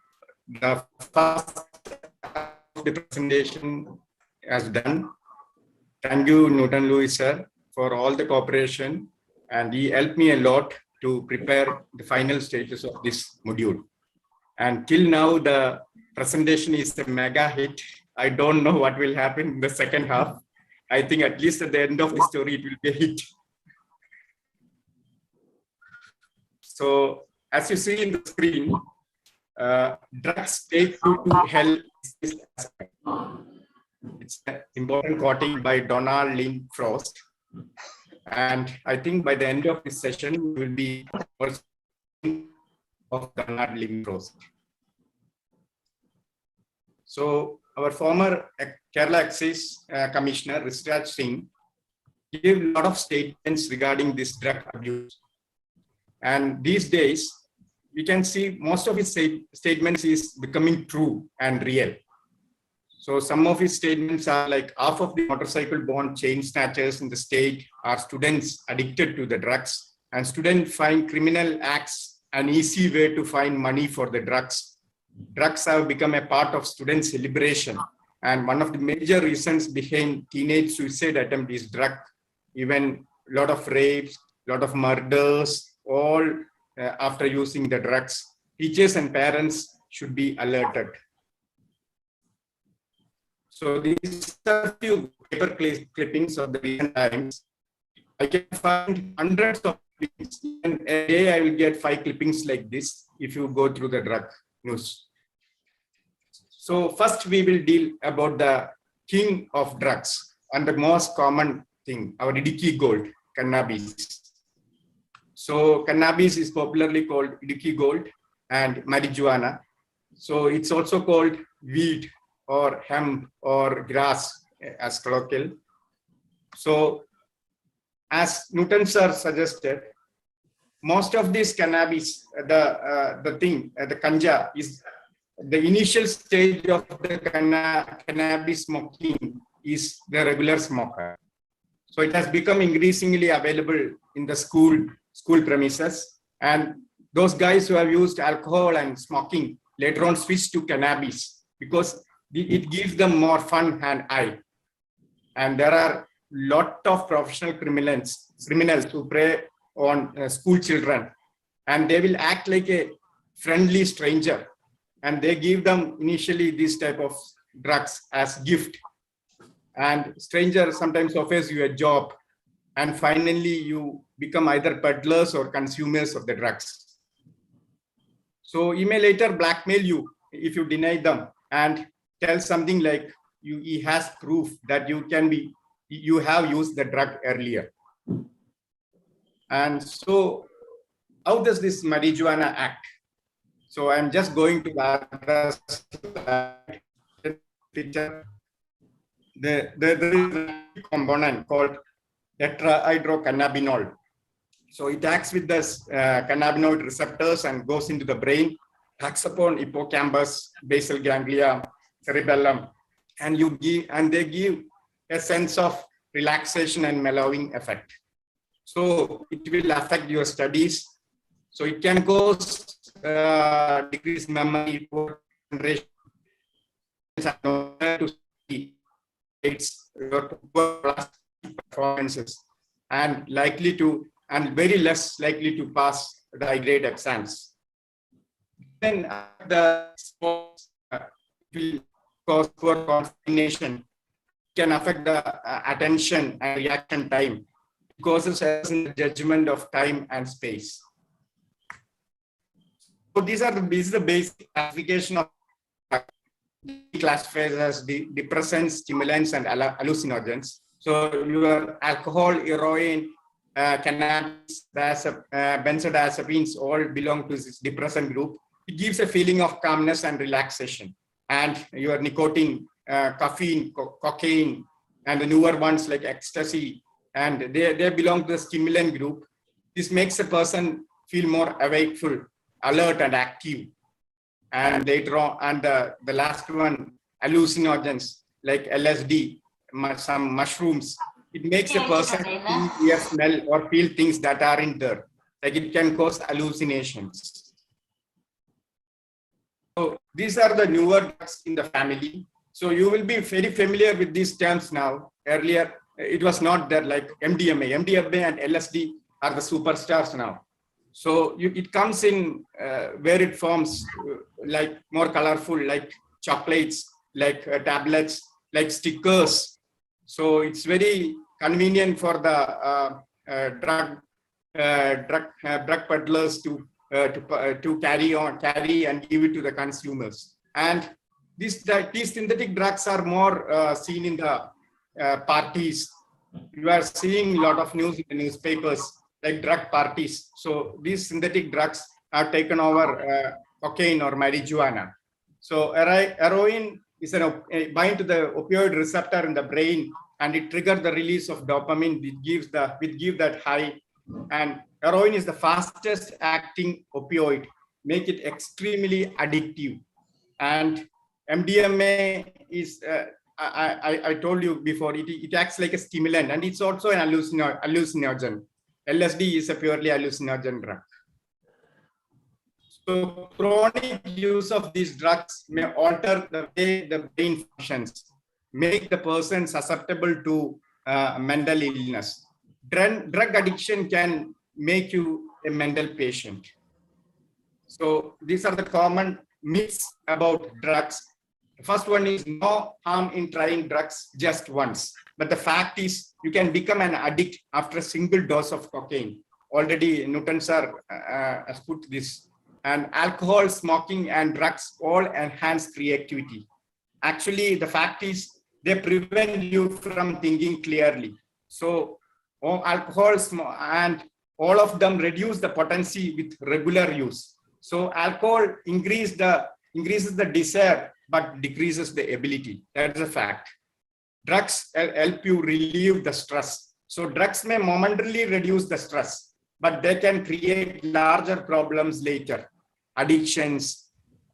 the first of the presentation has done. Thank you, Newton Lewis sir, for all the cooperation, and he helped me a lot to prepare the final stages of this module. And till now, the presentation is a mega hit. I don't know what will happen in the second half. I think at least at the end of the story, it will be a hit. So as you see in the screen, drugs take you to hell. It's an important quoting by Donald Lynn Frost. And I think by the end of this session, we will be also of Donald Lynn Frost. So our former Kerala Excise Commissioner, Rishraj Singh, gave a lot of statements regarding this drug abuse. And these days, we can see most of his statements is becoming true and real. So some of his statements are like half of the motorcycle-borne chain snatchers in the state are students addicted to the drugs, and students find criminal acts an easy way to find money for the drugs. Drugs have become a part of students' liberation, and one of the major reasons behind teenage suicide attempt is drug. Even a lot of rapes, a lot of murders, all after using the drugs. Teachers and parents should be alerted. So these are a few paper clippings of the recent times. I can find hundreds of clippings. And a day I will get 5 clippings like this if you go through the drug news. So first we will deal about the king of drugs and the most common thing, our Idiki gold, cannabis. So cannabis is popularly called Idiki gold and marijuana. So it's also called weed or hemp or grass as colloquial. So as Newton sir suggested, most of this cannabis, the ganja is the initial stage of the cannabis smoking is the regular smoker. So it has become increasingly available in the school premises, and those guys who have used alcohol and smoking later on switch to cannabis because it gives them more fun and high. And there are a lot of professional criminals who prey on school children, and they will act like a friendly stranger, and they give them initially this type of drugs as gift. And stranger sometimes offers you a job, and finally you become either peddlers or consumers of the drugs. So he may later blackmail you if you deny them and tell something like he has proof that you have used the drug earlier. And so how does this marijuana act? So I'm just going to address the picture. There is a component called tetrahydrocannabinol. So it acts with the cannabinoid receptors and goes into the brain, acts upon hippocampus, basal ganglia, cerebellum, and they give a sense of relaxation and mellowing effect. So it will affect your studies. So it can cause decreased memory, poor concentration, your performances, and very less likely to pass the high grade exams. Then the sports will cause poor coordination, can affect the attention and reaction time. It causes errors in the judgment of time and space. So this is the basic classification of classified as depressants, stimulants, and hallucinogens. So your alcohol, heroin, cannabis, benzodiazepines all belong to this depressant group. It gives a feeling of calmness and relaxation. And your nicotine, caffeine, cocaine, and the newer ones like ecstasy, and they belong to the stimulant group. This makes a person feel more awakeful, alert, and active. And later on, and the last one, hallucinogens like LSD, some mushrooms. It makes a person hear, smell, or feel things that aren't there. Like it can cause hallucinations. So these are the newer drugs in the family. So you will be very familiar with these terms now. Earlier, it was not there like MDMA. MDMA and LSD are the superstars now. So it comes in where it forms like more colorful, like chocolates, like tablets, like stickers. So it's very convenient for the drug peddlers to carry and give it to the consumers. And these synthetic drugs are more seen in the parties. You are seeing a lot of news in the newspapers, like drug parties. So these synthetic drugs have taken over cocaine or marijuana. So heroin is bind to the opioid receptor in the brain, and it triggers the release of dopamine, which gives that high. And heroin is the fastest acting opioid, make it extremely addictive. And MDMA is, I told you before, it acts like a stimulant, and it's also an hallucinogen. LSD is a purely hallucinogen drug. So chronic use of these drugs may alter the way the brain functions, make the person susceptible to mental illness. Drug addiction can make you a mental patient. So these are the common myths about drugs. The first one is no harm in trying drugs just once. But the fact is you can become an addict after a single dose of cocaine. Already Newton sir has put this. And alcohol, smoking, and drugs all enhance creativity. Actually, the fact is they prevent you from thinking clearly. So alcohol and all of them reduce the potency with regular use. So alcohol increases the desire, but decreases the ability. That is a fact. Drugs help you relieve the stress. So drugs may momentarily reduce the stress, but they can create larger problems later. Addictions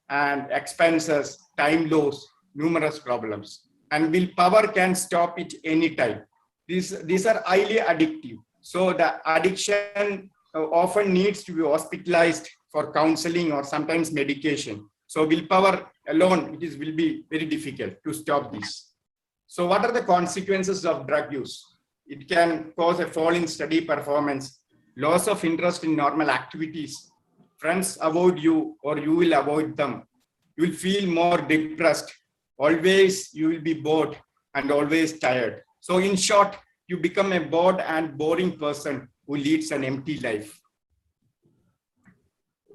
and expenses, time loss, numerous problems. And willpower can stop it anytime. These are highly addictive. So the addiction often needs to be hospitalized for counseling or sometimes medication. So willpower alone, will be very difficult to stop this. So what are the consequences of drug use? It can cause a fall in study performance, loss of interest in normal activities. Friends avoid you or you will avoid them. You will feel more depressed. Always you will be bored and always tired. So in short, you become a bored and boring person who leads an empty life.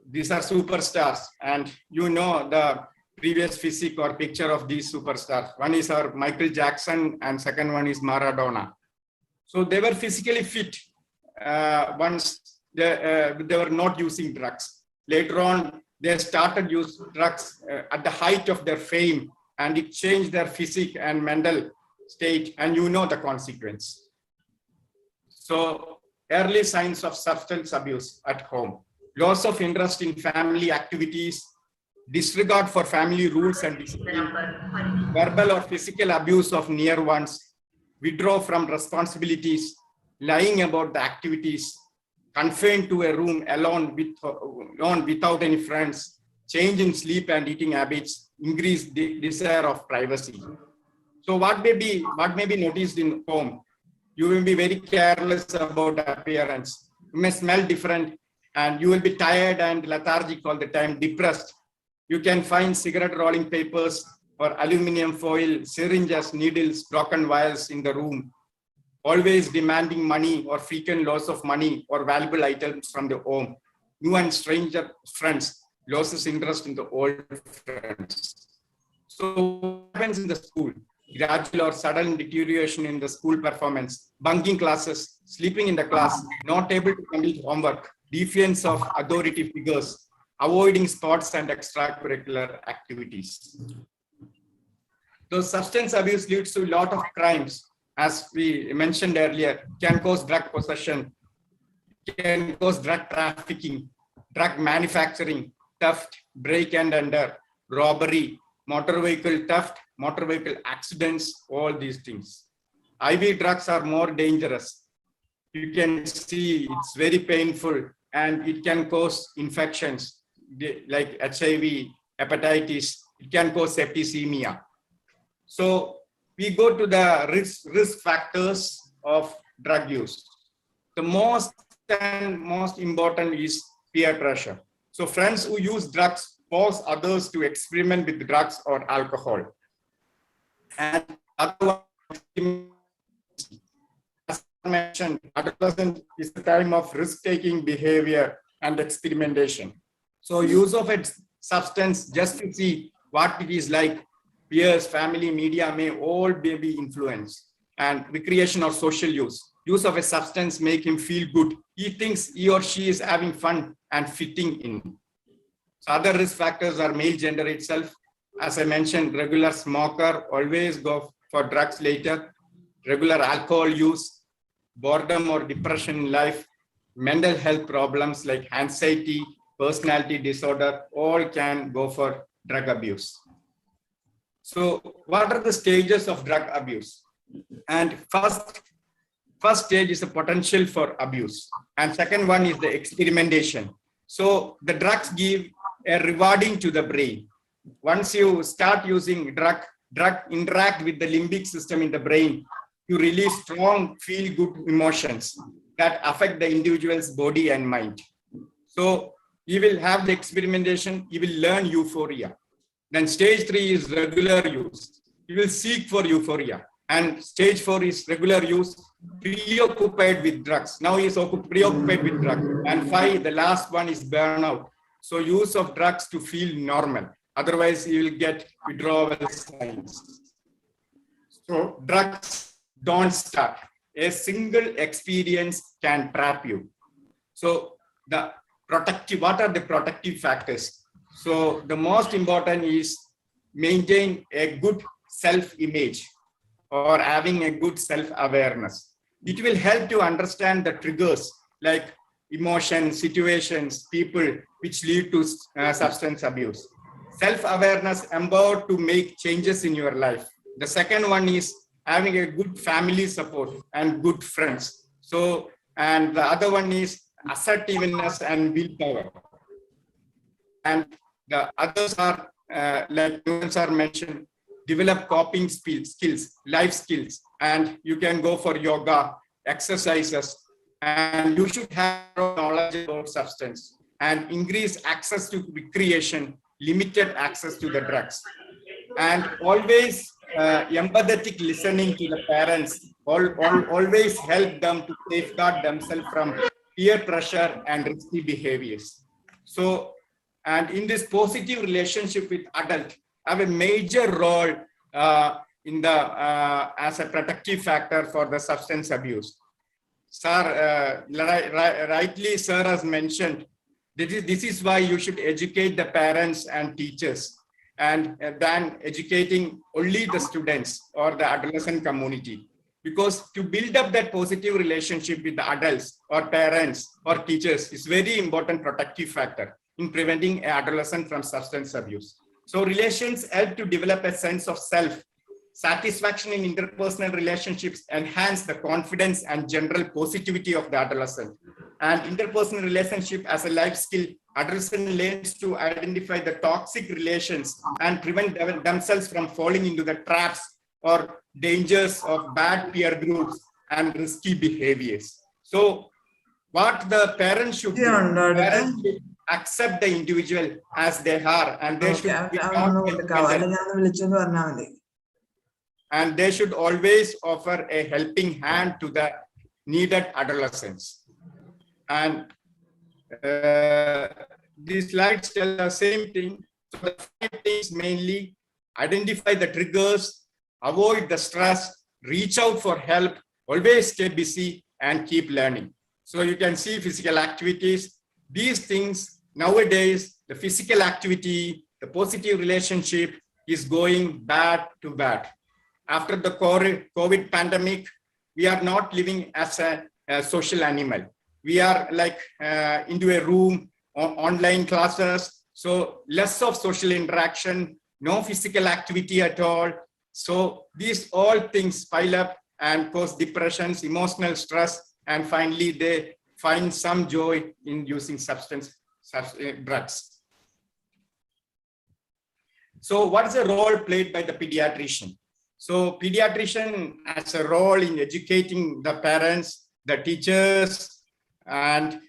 These are superstars, and you know the previous physique or picture of these superstars. One is our Michael Jackson and second one is Maradona. So they were physically fit once they were not using drugs. Later on, they started using drugs at the height of their fame, and it changed their physique and mental state, and you know the consequence. So early signs of substance abuse at home, loss of interest in family activities, disregard for family rules and discipline, verbal or physical abuse of near ones, withdraw from responsibilities, lying about the activities, confined to a room alone without any friends, change in sleep and eating habits, increased desire of privacy. So what may be noticed in home? You will be very careless about appearance. You may smell different, and you will be tired and lethargic all the time, depressed. You can find cigarette rolling papers or aluminum foil, syringes, needles, broken wires in the room. Always demanding money or frequent loss of money or valuable items from the home. New and stranger friends, losses interest in the old friends. So what happens in the school? Gradual or sudden deterioration in the school performance, bunking classes, sleeping in the class, not able to complete homework, defiance of authority figures, avoiding sports and extracurricular activities. So substance abuse leads to a lot of crimes. As we mentioned earlier, can cause drug possession, can cause drug trafficking, drug manufacturing, theft, break and enter, robbery, motor vehicle theft, motor vehicle accidents, all these things. IV drugs are more dangerous. You can see it's very painful and it can cause infections like HIV, hepatitis, it can cause septicemia. So we go to the risk factors of drug use. The most important is peer pressure. So friends who use drugs force others to experiment with drugs or alcohol. And other one, as I mentioned, adolescence is the time of risk-taking behavior and experimentation. So use of a substance just to see what it is like, peers, family, media may all be influenced, and recreation or social use. Use of a substance make him feel good. He thinks he or she is having fun and fitting in. So other risk factors are male gender itself. As I mentioned, regular smoker, always go for drugs later. Regular alcohol use, boredom or depression in life, mental health problems like anxiety, personality disorder, all can go for drug abuse. So what are the stages of drug abuse? And first stage is the potential for abuse. And second one is the experimentation. So the drugs give a rewarding to the brain. Once you start using drug interact with the limbic system in the brain, you release strong feel-good emotions that affect the individual's body and mind. So you will have the experimentation, you will learn euphoria. Then stage 3 is regular use. You will seek for euphoria. And stage 4 is regular use, preoccupied with drugs. Now he is preoccupied with drugs. And 5, the last one is burnout. So use of drugs to feel normal. Otherwise, you will get withdrawal signs. So drugs don't start. A single experience can trap you. So what are the protective factors? So the most important is maintain a good self-image or having a good self-awareness. It will help to understand the triggers like emotions, situations, people which lead to substance abuse. Self-awareness empowered to make changes in your life. The second one is having a good family support and good friends. So, and the other one is assertiveness and willpower. And the others are, like students are mentioned, develop coping skills, life skills, and you can go for yoga, exercises, and you should have knowledge about substance and increase access to recreation, limited access to the drugs. And always empathetic listening to the parents, always help them to safeguard themselves from peer pressure and risky behaviors. So, and in this positive relationship with adult, have a major role in the as a protective factor for the substance abuse. Sir, rightly, sir has mentioned, this is why you should educate the parents and teachers, and then educating only the students or the adolescent community. Because to build up that positive relationship with the adults or parents or teachers is very important protective factor in preventing an adolescent from substance abuse. So relations help to develop a sense of self. Satisfaction in interpersonal relationships enhance the confidence and general positivity of the adolescent. And interpersonal relationship as a life skill, adolescent learns to identify the toxic relations and prevent themselves from falling into the traps or dangers of bad peer groups and risky behaviors. So what the parents should do, parents should accept the individual as they are, and they should be and they should always offer a helping hand to the needed adolescents. And these slides tell the same thing. So the 5 things mainly: identify the triggers, avoid the stress, reach out for help, always stay busy, and keep learning. So you can see physical activities. These things nowadays, the physical activity, the positive relationship is going bad to bad. After the COVID pandemic, we are not living as a social animal. We are like into a room, online classes, so less of social interaction, no physical activity at all. So these all things pile up and cause depressions, emotional stress, and finally they find some joy in using drugs. So what is the role played by the pediatrician? So pediatrician has a role in educating the parents, the teachers, and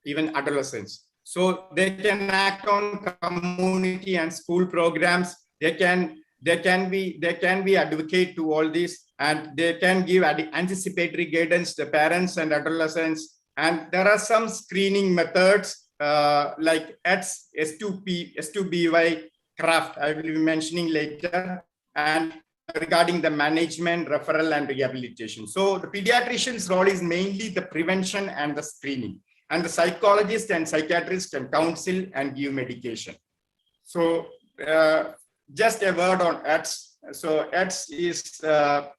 even adolescents. So they can act on community and school programs. They can be advocate to all this, and they can give anticipatory guidance to parents and adolescents. And there are some screening methods like S2P, S2BY craft I will be mentioning later, and regarding the management, referral, and rehabilitation. So the pediatrician's role is mainly the prevention and the screening, and the psychologist and psychiatrist can counsel and give medication. So just a word on ETS. So ETS is a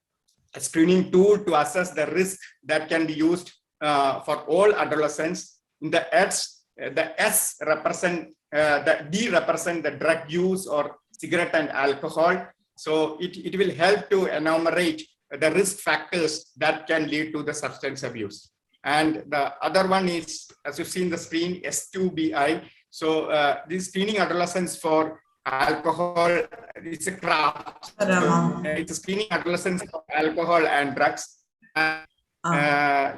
screening tool to assess the risk that can be used for all adolescents. In the ETS, the S represent, the D represent the drug use or cigarette and alcohol. So it will help to enumerate the risk factors that can lead to the substance abuse. And the other one is, as you see in the screen, S2BI. So this screening adolescents for alcohol, it's a craft. So, it's screening adolescents for alcohol and drugs.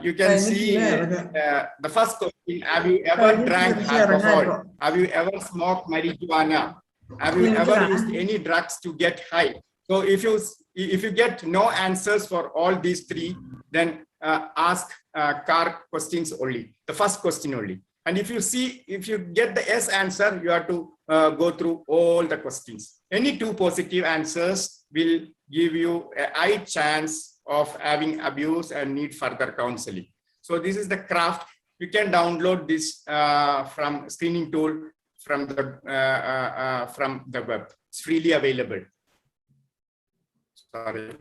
You can see the first question: have you ever drank alcohol? Have you ever smoked marijuana? Have you ever used any drugs to get high? So if you get no answers for all these three, then ask car questions only, the first question only. And if you get the S answer, you have to go through all the questions. Any two positive answers will give you a high chance of having abuse and need further counseling. So this is the craft. You can download this from screening tool from the web. It's freely available. Sorry.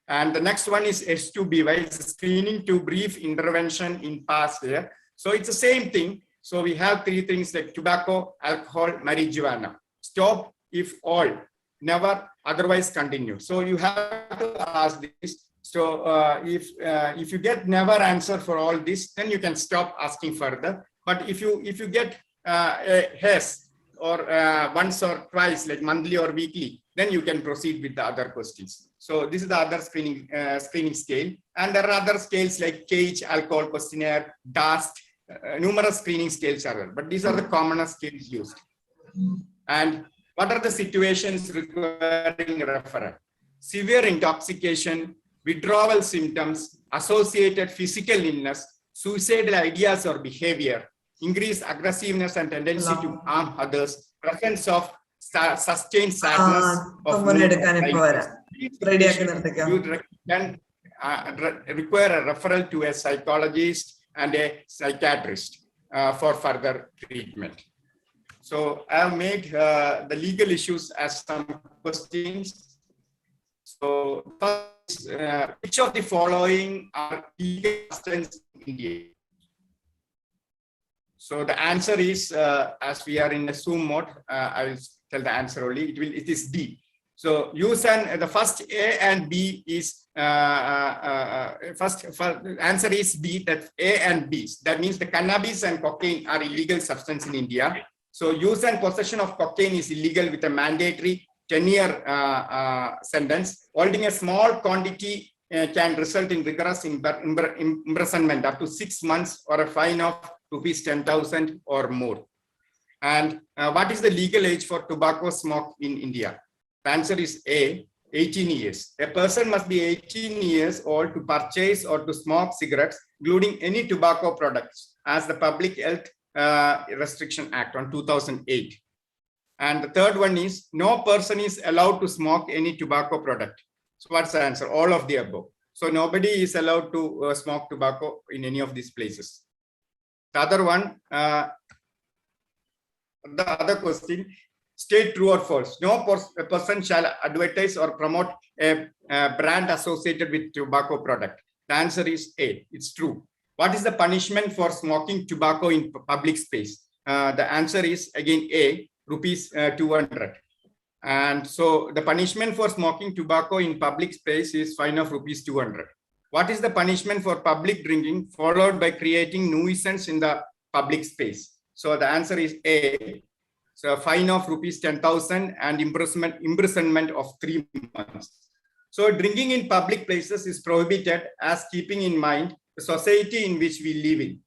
And the next one is S2BY. It's screening to brief intervention in past year. So it's the same thing. So we have three things like tobacco, alcohol, marijuana. Stop if all, never, otherwise continue. So you have to ask this. So if you get never answer for all this, then you can stop asking further. But if you get a yes or once or twice, like monthly or weekly, then you can proceed with the other questions. So this is the other screening scale. And there are other scales like CAGE, alcohol questionnaire, DAST, numerous screening scales are there, but these are the commonest scales used. And what are the situations requiring referral? Severe intoxication, withdrawal symptoms, associated physical illness, suicidal ideas or behavior, increased aggressiveness and tendency to harm others, presence of sustained sadness of mood, you can require a referral to a psychologist and a psychiatrist for further treatment. So I have made the legal issues as some questions. So first, which of the following are legal substances in India? So the answer is, as we are in a Zoom mode, I will tell the answer only. It is D. So use and the first A and B is first answer is B. That A and B. That means the cannabis and cocaine are illegal substance in India. So use and possession of cocaine is illegal with a mandatory 10-year sentence. Holding a small quantity can result in rigorous imprisonment up to 6 months or a fine of ₹10,000 or more. And what is the legal age for tobacco smoke in India? The answer is A, 18 years. A person must be 18 years old to purchase or to smoke cigarettes, including any tobacco products, as the Public Health Restriction Act on 2008. And the third one is, no person is allowed to smoke any tobacco product. So what's the answer? All of the above. So nobody is allowed to smoke tobacco in any of these places. The other one, the other question, state true or false. No person shall advertise or promote a brand associated with tobacco product. The answer is A, it's true. What is the punishment for smoking tobacco in public space? The answer is again A, ₹200. And so the punishment for smoking tobacco in public space is fine of ₹200. What is the punishment for public drinking followed by creating nuisance in the public space? So the answer is A, So a fine of rupees 10,000 and imprisonment of 3 months. So drinking in public places is prohibited, as keeping in mind the society in which we live in.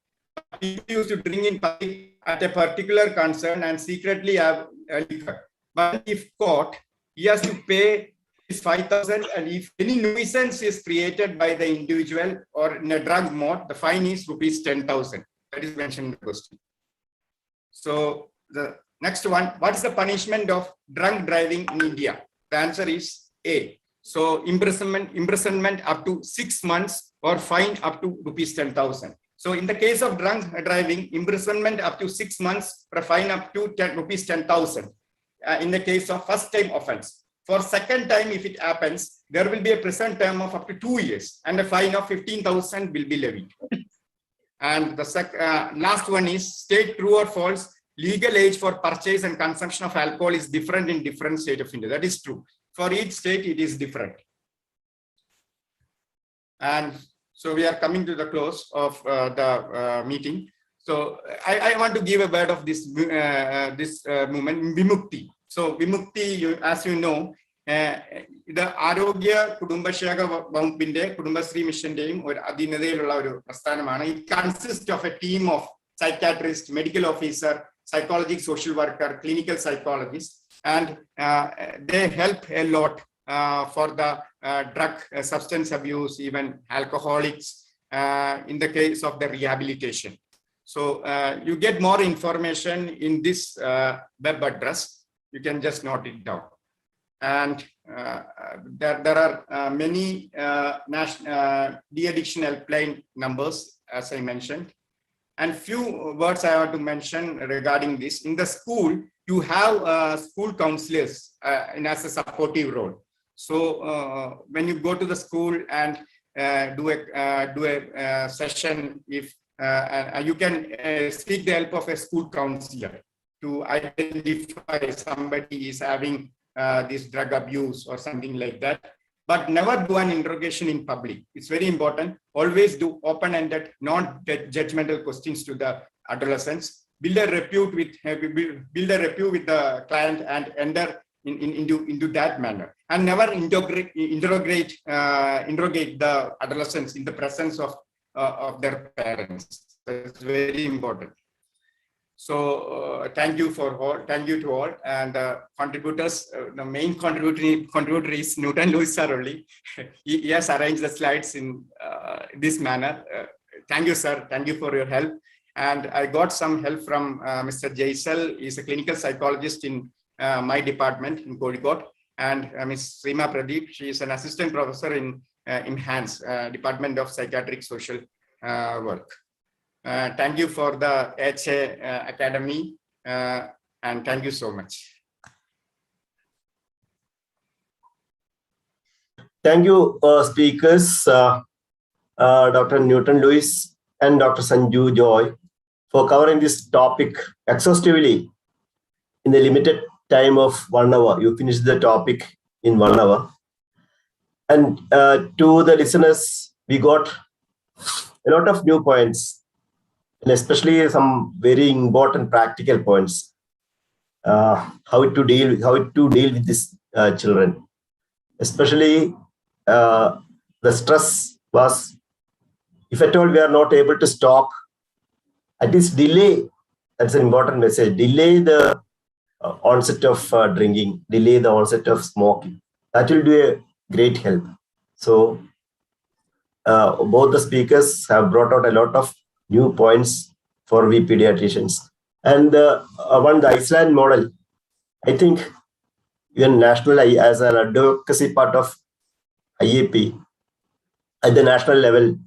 People used to drink in public at a particular concern and secretly have liquor. But if caught, he has to pay 5,000, and if any nuisance is created by the individual or in a drug mode, the fine is rupees 10,000. That is mentioned in the question. So the next one, what is the punishment of drunk driving in India? The answer is A. So imprisonment up to 6 months or fine up to rupees 10,000. So in the case of drunk driving, imprisonment up to 6 months or fine up to rupees 10,000. In the case of first time offense. For second time, if it happens, there will be a prison term of up to 2 years and a fine of 15,000 will be levied. And the last one is state true or false. Legal age for purchase and consumption of alcohol is different in different states of India. That is true. For each state, it is different. And so we are coming to the close of the meeting. So I want to give a word of this movement, Vimukti. So Vimukti, as you know, the Arogya Kudumbashaka Vampinde, Kudumbasri Mission Team, or Adinade Prastanamana, it consists of a team of psychiatrists, medical officer, psychologist, social worker, clinical psychologists, and they help a lot for the drug substance abuse, even alcoholics, in the case of the rehabilitation. So you get more information in this web address. You can just note it down. And there are many de-addiction helpline numbers, as I mentioned. And few words I want to mention regarding this. In the school, you have school counselors as a supportive role. So when you go to the school and do a session, if you can seek the help of a school counselor to identify somebody is having this drug abuse or something like that. But never do an interrogation in public. It's very important. Always do open-ended, non-judgmental questions to the adolescents. Build a rapport with the client and enter into that manner. And never interrogate the adolescents in the presence of their parents. That's very important. So thank you to all, and contributors. The main contributor is Newton Lewis sir only. He has arranged the slides in this manner. Thank you, sir. Thank you for your help. And I got some help from Mr. Jaisal. He's a clinical psychologist in my department in Kozhikode, and Ms. Seema Pradeep. She is an assistant professor in HANS, Department of Psychiatric Social Work. Thank you for the HA Academy, and thank you so much. Thank you, speakers, Dr. Newton Lewis and Dr. Sanju Joy, for covering this topic exhaustively in the limited time of 1 hour. You finished the topic in 1 hour. And to the listeners, we got a lot of new points, and especially some very important practical points. How to deal with these children, especially the stress was, if at all we are not able to stop, at least delay. That's an important message. Delay the onset of drinking, delay the onset of smoking. That will do a great help. So both the speakers have brought out a lot of new points for we pediatricians. And the Iceland model, I think even national, as an advocacy part of IAP, at the national level,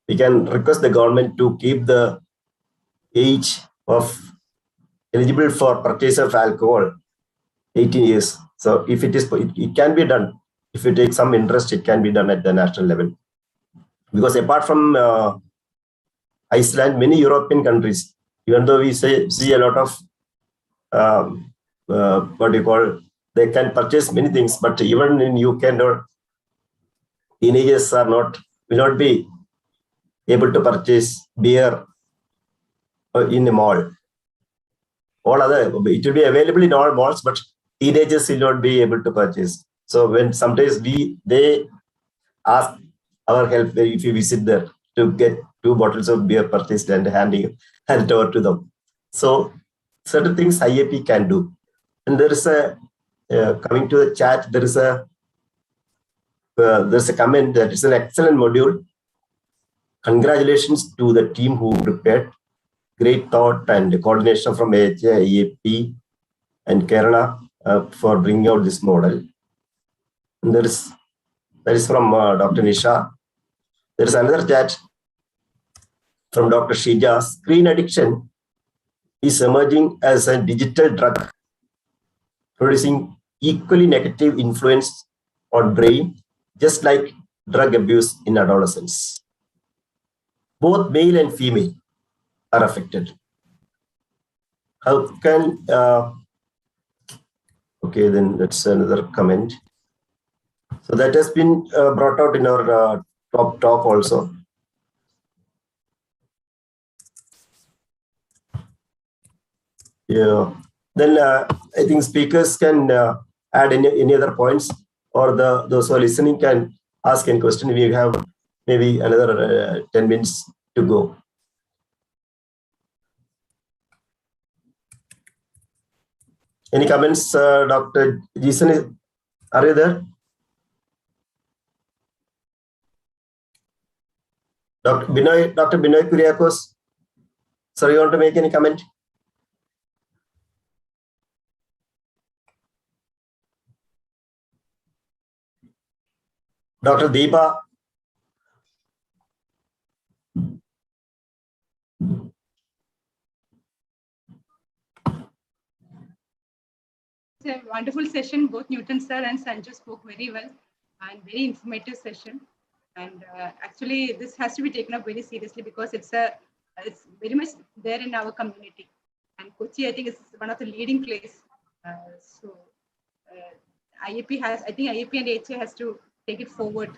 we can request the government to keep the age of eligible for purchase of alcohol 18 years. So if it can be done. If you take some interest, it can be done at the national level. Because apart from Iceland, many European countries, even though we see a lot of they can purchase many things, but even in UK, teenagers will not be able to purchase beer in a mall. all other, it will be available in all malls, but teenagers will not be able to purchase. So when sometimes they ask our help if you visit there to get 2 bottles of beer purchased and hand it over to them. So certain things IAP can do. And there is a coming to the chat, there's a comment that it's an excellent module. Congratulations to the team who prepared. Great thought and coordination from AHA, IAP, and Kerala for bringing out this model. And that is from Dr. Nisha. There is another chat from Dr. Shija. Screen addiction is emerging as a digital drug, producing equally negative influence on brain, just like drug abuse in adolescents. Both male and female are affected. How can, okay, then that's another comment. So that has been brought out in our top talk also. Yeah. Then I think speakers can add any other points, or those who are listening can ask any question. We have maybe another 10 minutes to go. Any comments, Dr. Jason? Are you there? Dr. Binoy Kuriakos, sir, you want to make any comment? Dr. Deepa? It's a wonderful session. Both Newton sir and Sanju spoke very well and very informative session. And actually, this has to be taken up very seriously because it's very much there in our community. And Kochi, I think, is one of the leading place. IAP I think IAP and HA has to take it forward.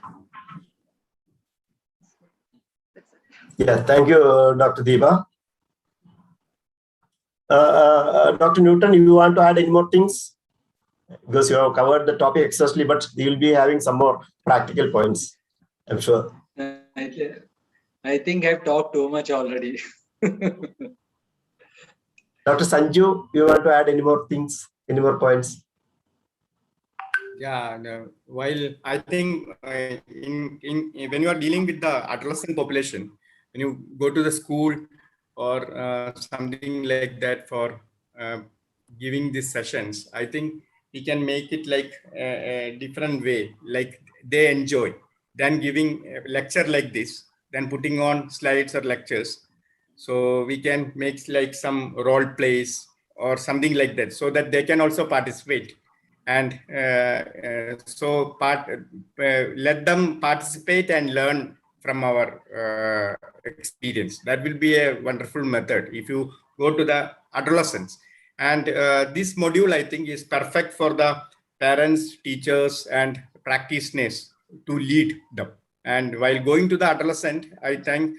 Yeah, thank you, Dr. Deepa. Dr. Newton, you want to add any more things? Because you have covered the topic exhaustively, but you will be having some more practical points, I'm sure. I think I've talked too much already. Dr. Sanju, you want to add any more things, any more points? Yeah, while I think when you are dealing with the adolescent population, when you go to the school or something like that for giving these sessions, I think we can make it like a different way, like they enjoy, than giving a lecture like this, then putting on slides or lectures. So we can make like some role plays or something like that, so that they can also participate. And let them participate and learn from our experience. That will be a wonderful method if you go to the adolescents. And this module, I think, is perfect for the parents, teachers, and practitioners to lead them. And while going to the adolescent, I think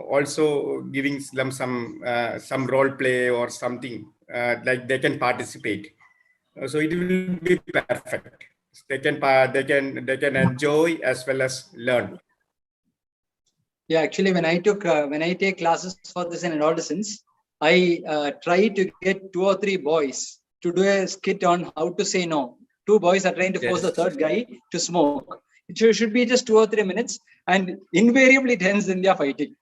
also giving them some role play or something like they can participate. So it will be perfect. They can enjoy as well as learn. Yeah, actually, when I take classes for this in adolescents, I try to get 2 or 3 boys to do a skit on how to say no. 2 boys are trying to force the third guy to smoke. It should be just 2 or 3 minutes, and invariably it ends in their fighting.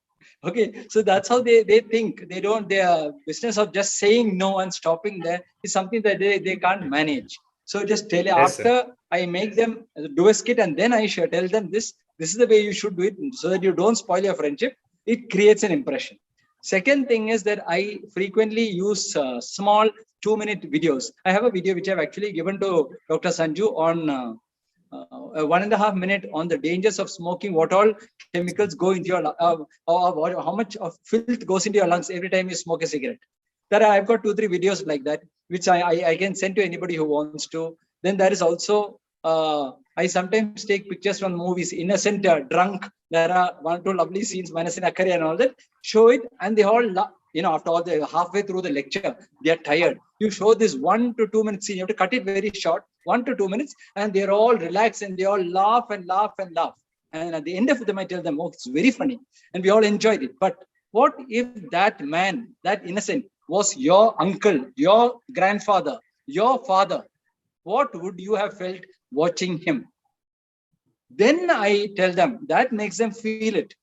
Okay, so that's how they think. Their business of just saying no and stopping there is something that they can't manage. So just tell after I make them do a skit, and then I should tell them this is the way you should do it, so that you don't spoil your friendship. It creates an impression. Second thing is that I frequently use small 2-minute videos. I have a video which I've actually given to Dr. Sanju on 1.5 minutes on the dangers of smoking, what all chemicals go into your how much of filth goes into your lungs every time you smoke a cigarette. That I've got 2-3 videos like that, which I can send to anybody who wants to. Then there is also I sometimes take pictures from movies, innocent drunk. There are 1 or 2 lovely scenes, Manasin Akkari and all that. Show it, and they all after all the halfway through the lecture, they are tired. You show this 1 to 2 minute scene. You have to cut it very short, 1 to 2 minutes, and they're all relaxed and they all laugh and laugh and laugh. And at the end of them, I tell them, oh, it's very funny. And we all enjoyed it. But what if that man, that innocent, was your uncle, your grandfather, your father? What would you have felt watching him? Then I tell them, that makes them feel it.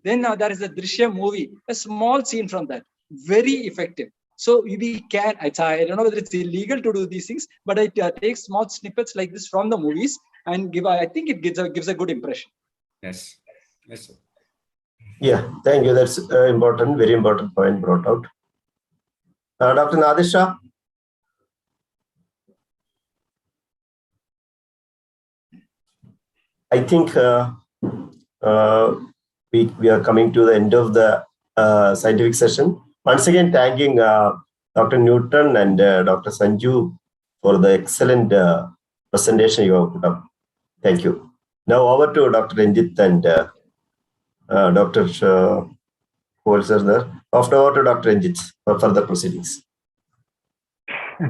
Then there is a Drishyam movie, a small scene from that, very effective. So we can, I don't know whether it's illegal to do these things, but I take small snippets like this from the movies and give, I think it gives a good impression. Yes. Yes, sir. Yeah, thank you. That's important, very important point brought out. Dr. Nadisha? I think we are coming to the end of the scientific session. Once again, thanking Dr. Newton and Dr. Sanju for the excellent presentation you have put up. Thank you. Now over to Dr. Ranjit and Dr. who else is there? After over to Dr. Ranjit for further proceedings.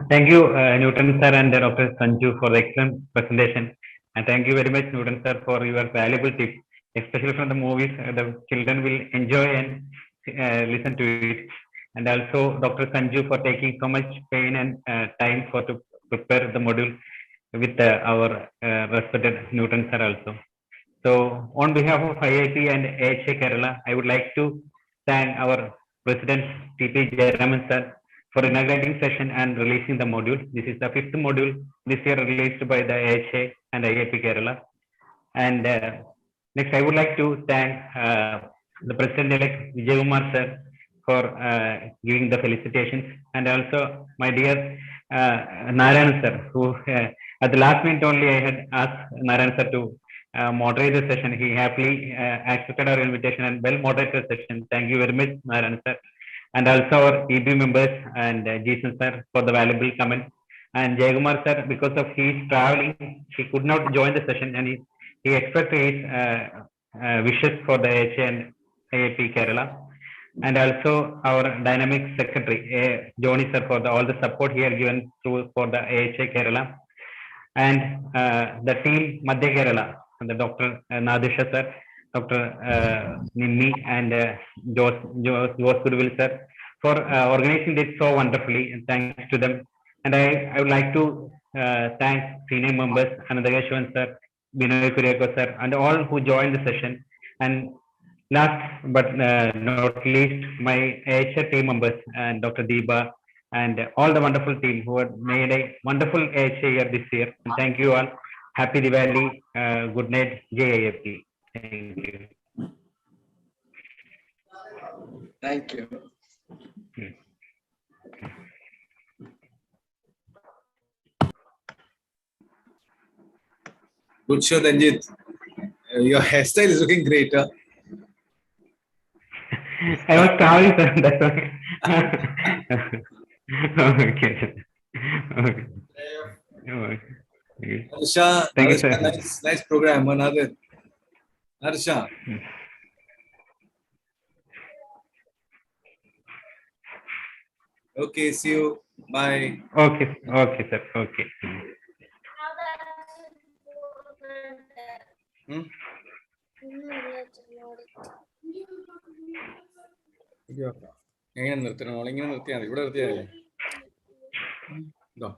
Thank you, Newton sir and Dr. Sanju for the excellent presentation. And thank you very much, Newton sir, for your valuable tips, especially from the movies. The children will enjoy and listen to it. And also Dr. Sanju for taking so much pain and time to prepare the module with our respected Newton sir also. So on behalf of IIT and AHA Kerala, I would like to thank our President T.P. Jayaraman sir for inaugurating session and releasing the module. This is the 5th module this year released by the AHA and IIT Kerala. And next, I would like to thank the President-elect Vijay Kumar sir for giving the felicitations, and also my dear Narayan sir, who at the last minute only I had asked Narayan sir to moderate the session. He happily accepted our invitation and well moderated the session. Thank you very much, Narayan sir. And also our EB members and Jason sir for the valuable comment. And Jaykumar sir, because of his traveling, he could not join the session, and he expressed his wishes for the AHA and IIT Kerala. And also our dynamic secretary, Joni sir, for all the support he had given for the AHA Kerala. And the team Madhya Kerala, and the Dr. Nadisha sir, Dr. Nimmi and Jose Goodwill sir for organizing this so wonderfully, and thanks to them. And I would like to thank senior members, Anandageshwan sir, Binoy Kuriako sir, and all who joined the session. And last but not least, my AHA team members and Dr. Deepa and all the wonderful team who had made a wonderful AHA year this year. And thank you all. Happy Diwali. Good night. JIFP. Thank you. Thank you. Good show, Ranjit. Your hairstyle is looking great. Huh? I was traveling, sir. That's why. Okay. Okay. Harsha, Thank you, sir. nice program. Another. Harsha. Okay, see you. Bye. Okay, okay, sir. Okay. എങ്ങനെ നിർത്തണം? ഇങ്ങനെ നിർത്തിയാൽ മതി. ഇവിടെ നിർത്തിയാലേ. ഇതോ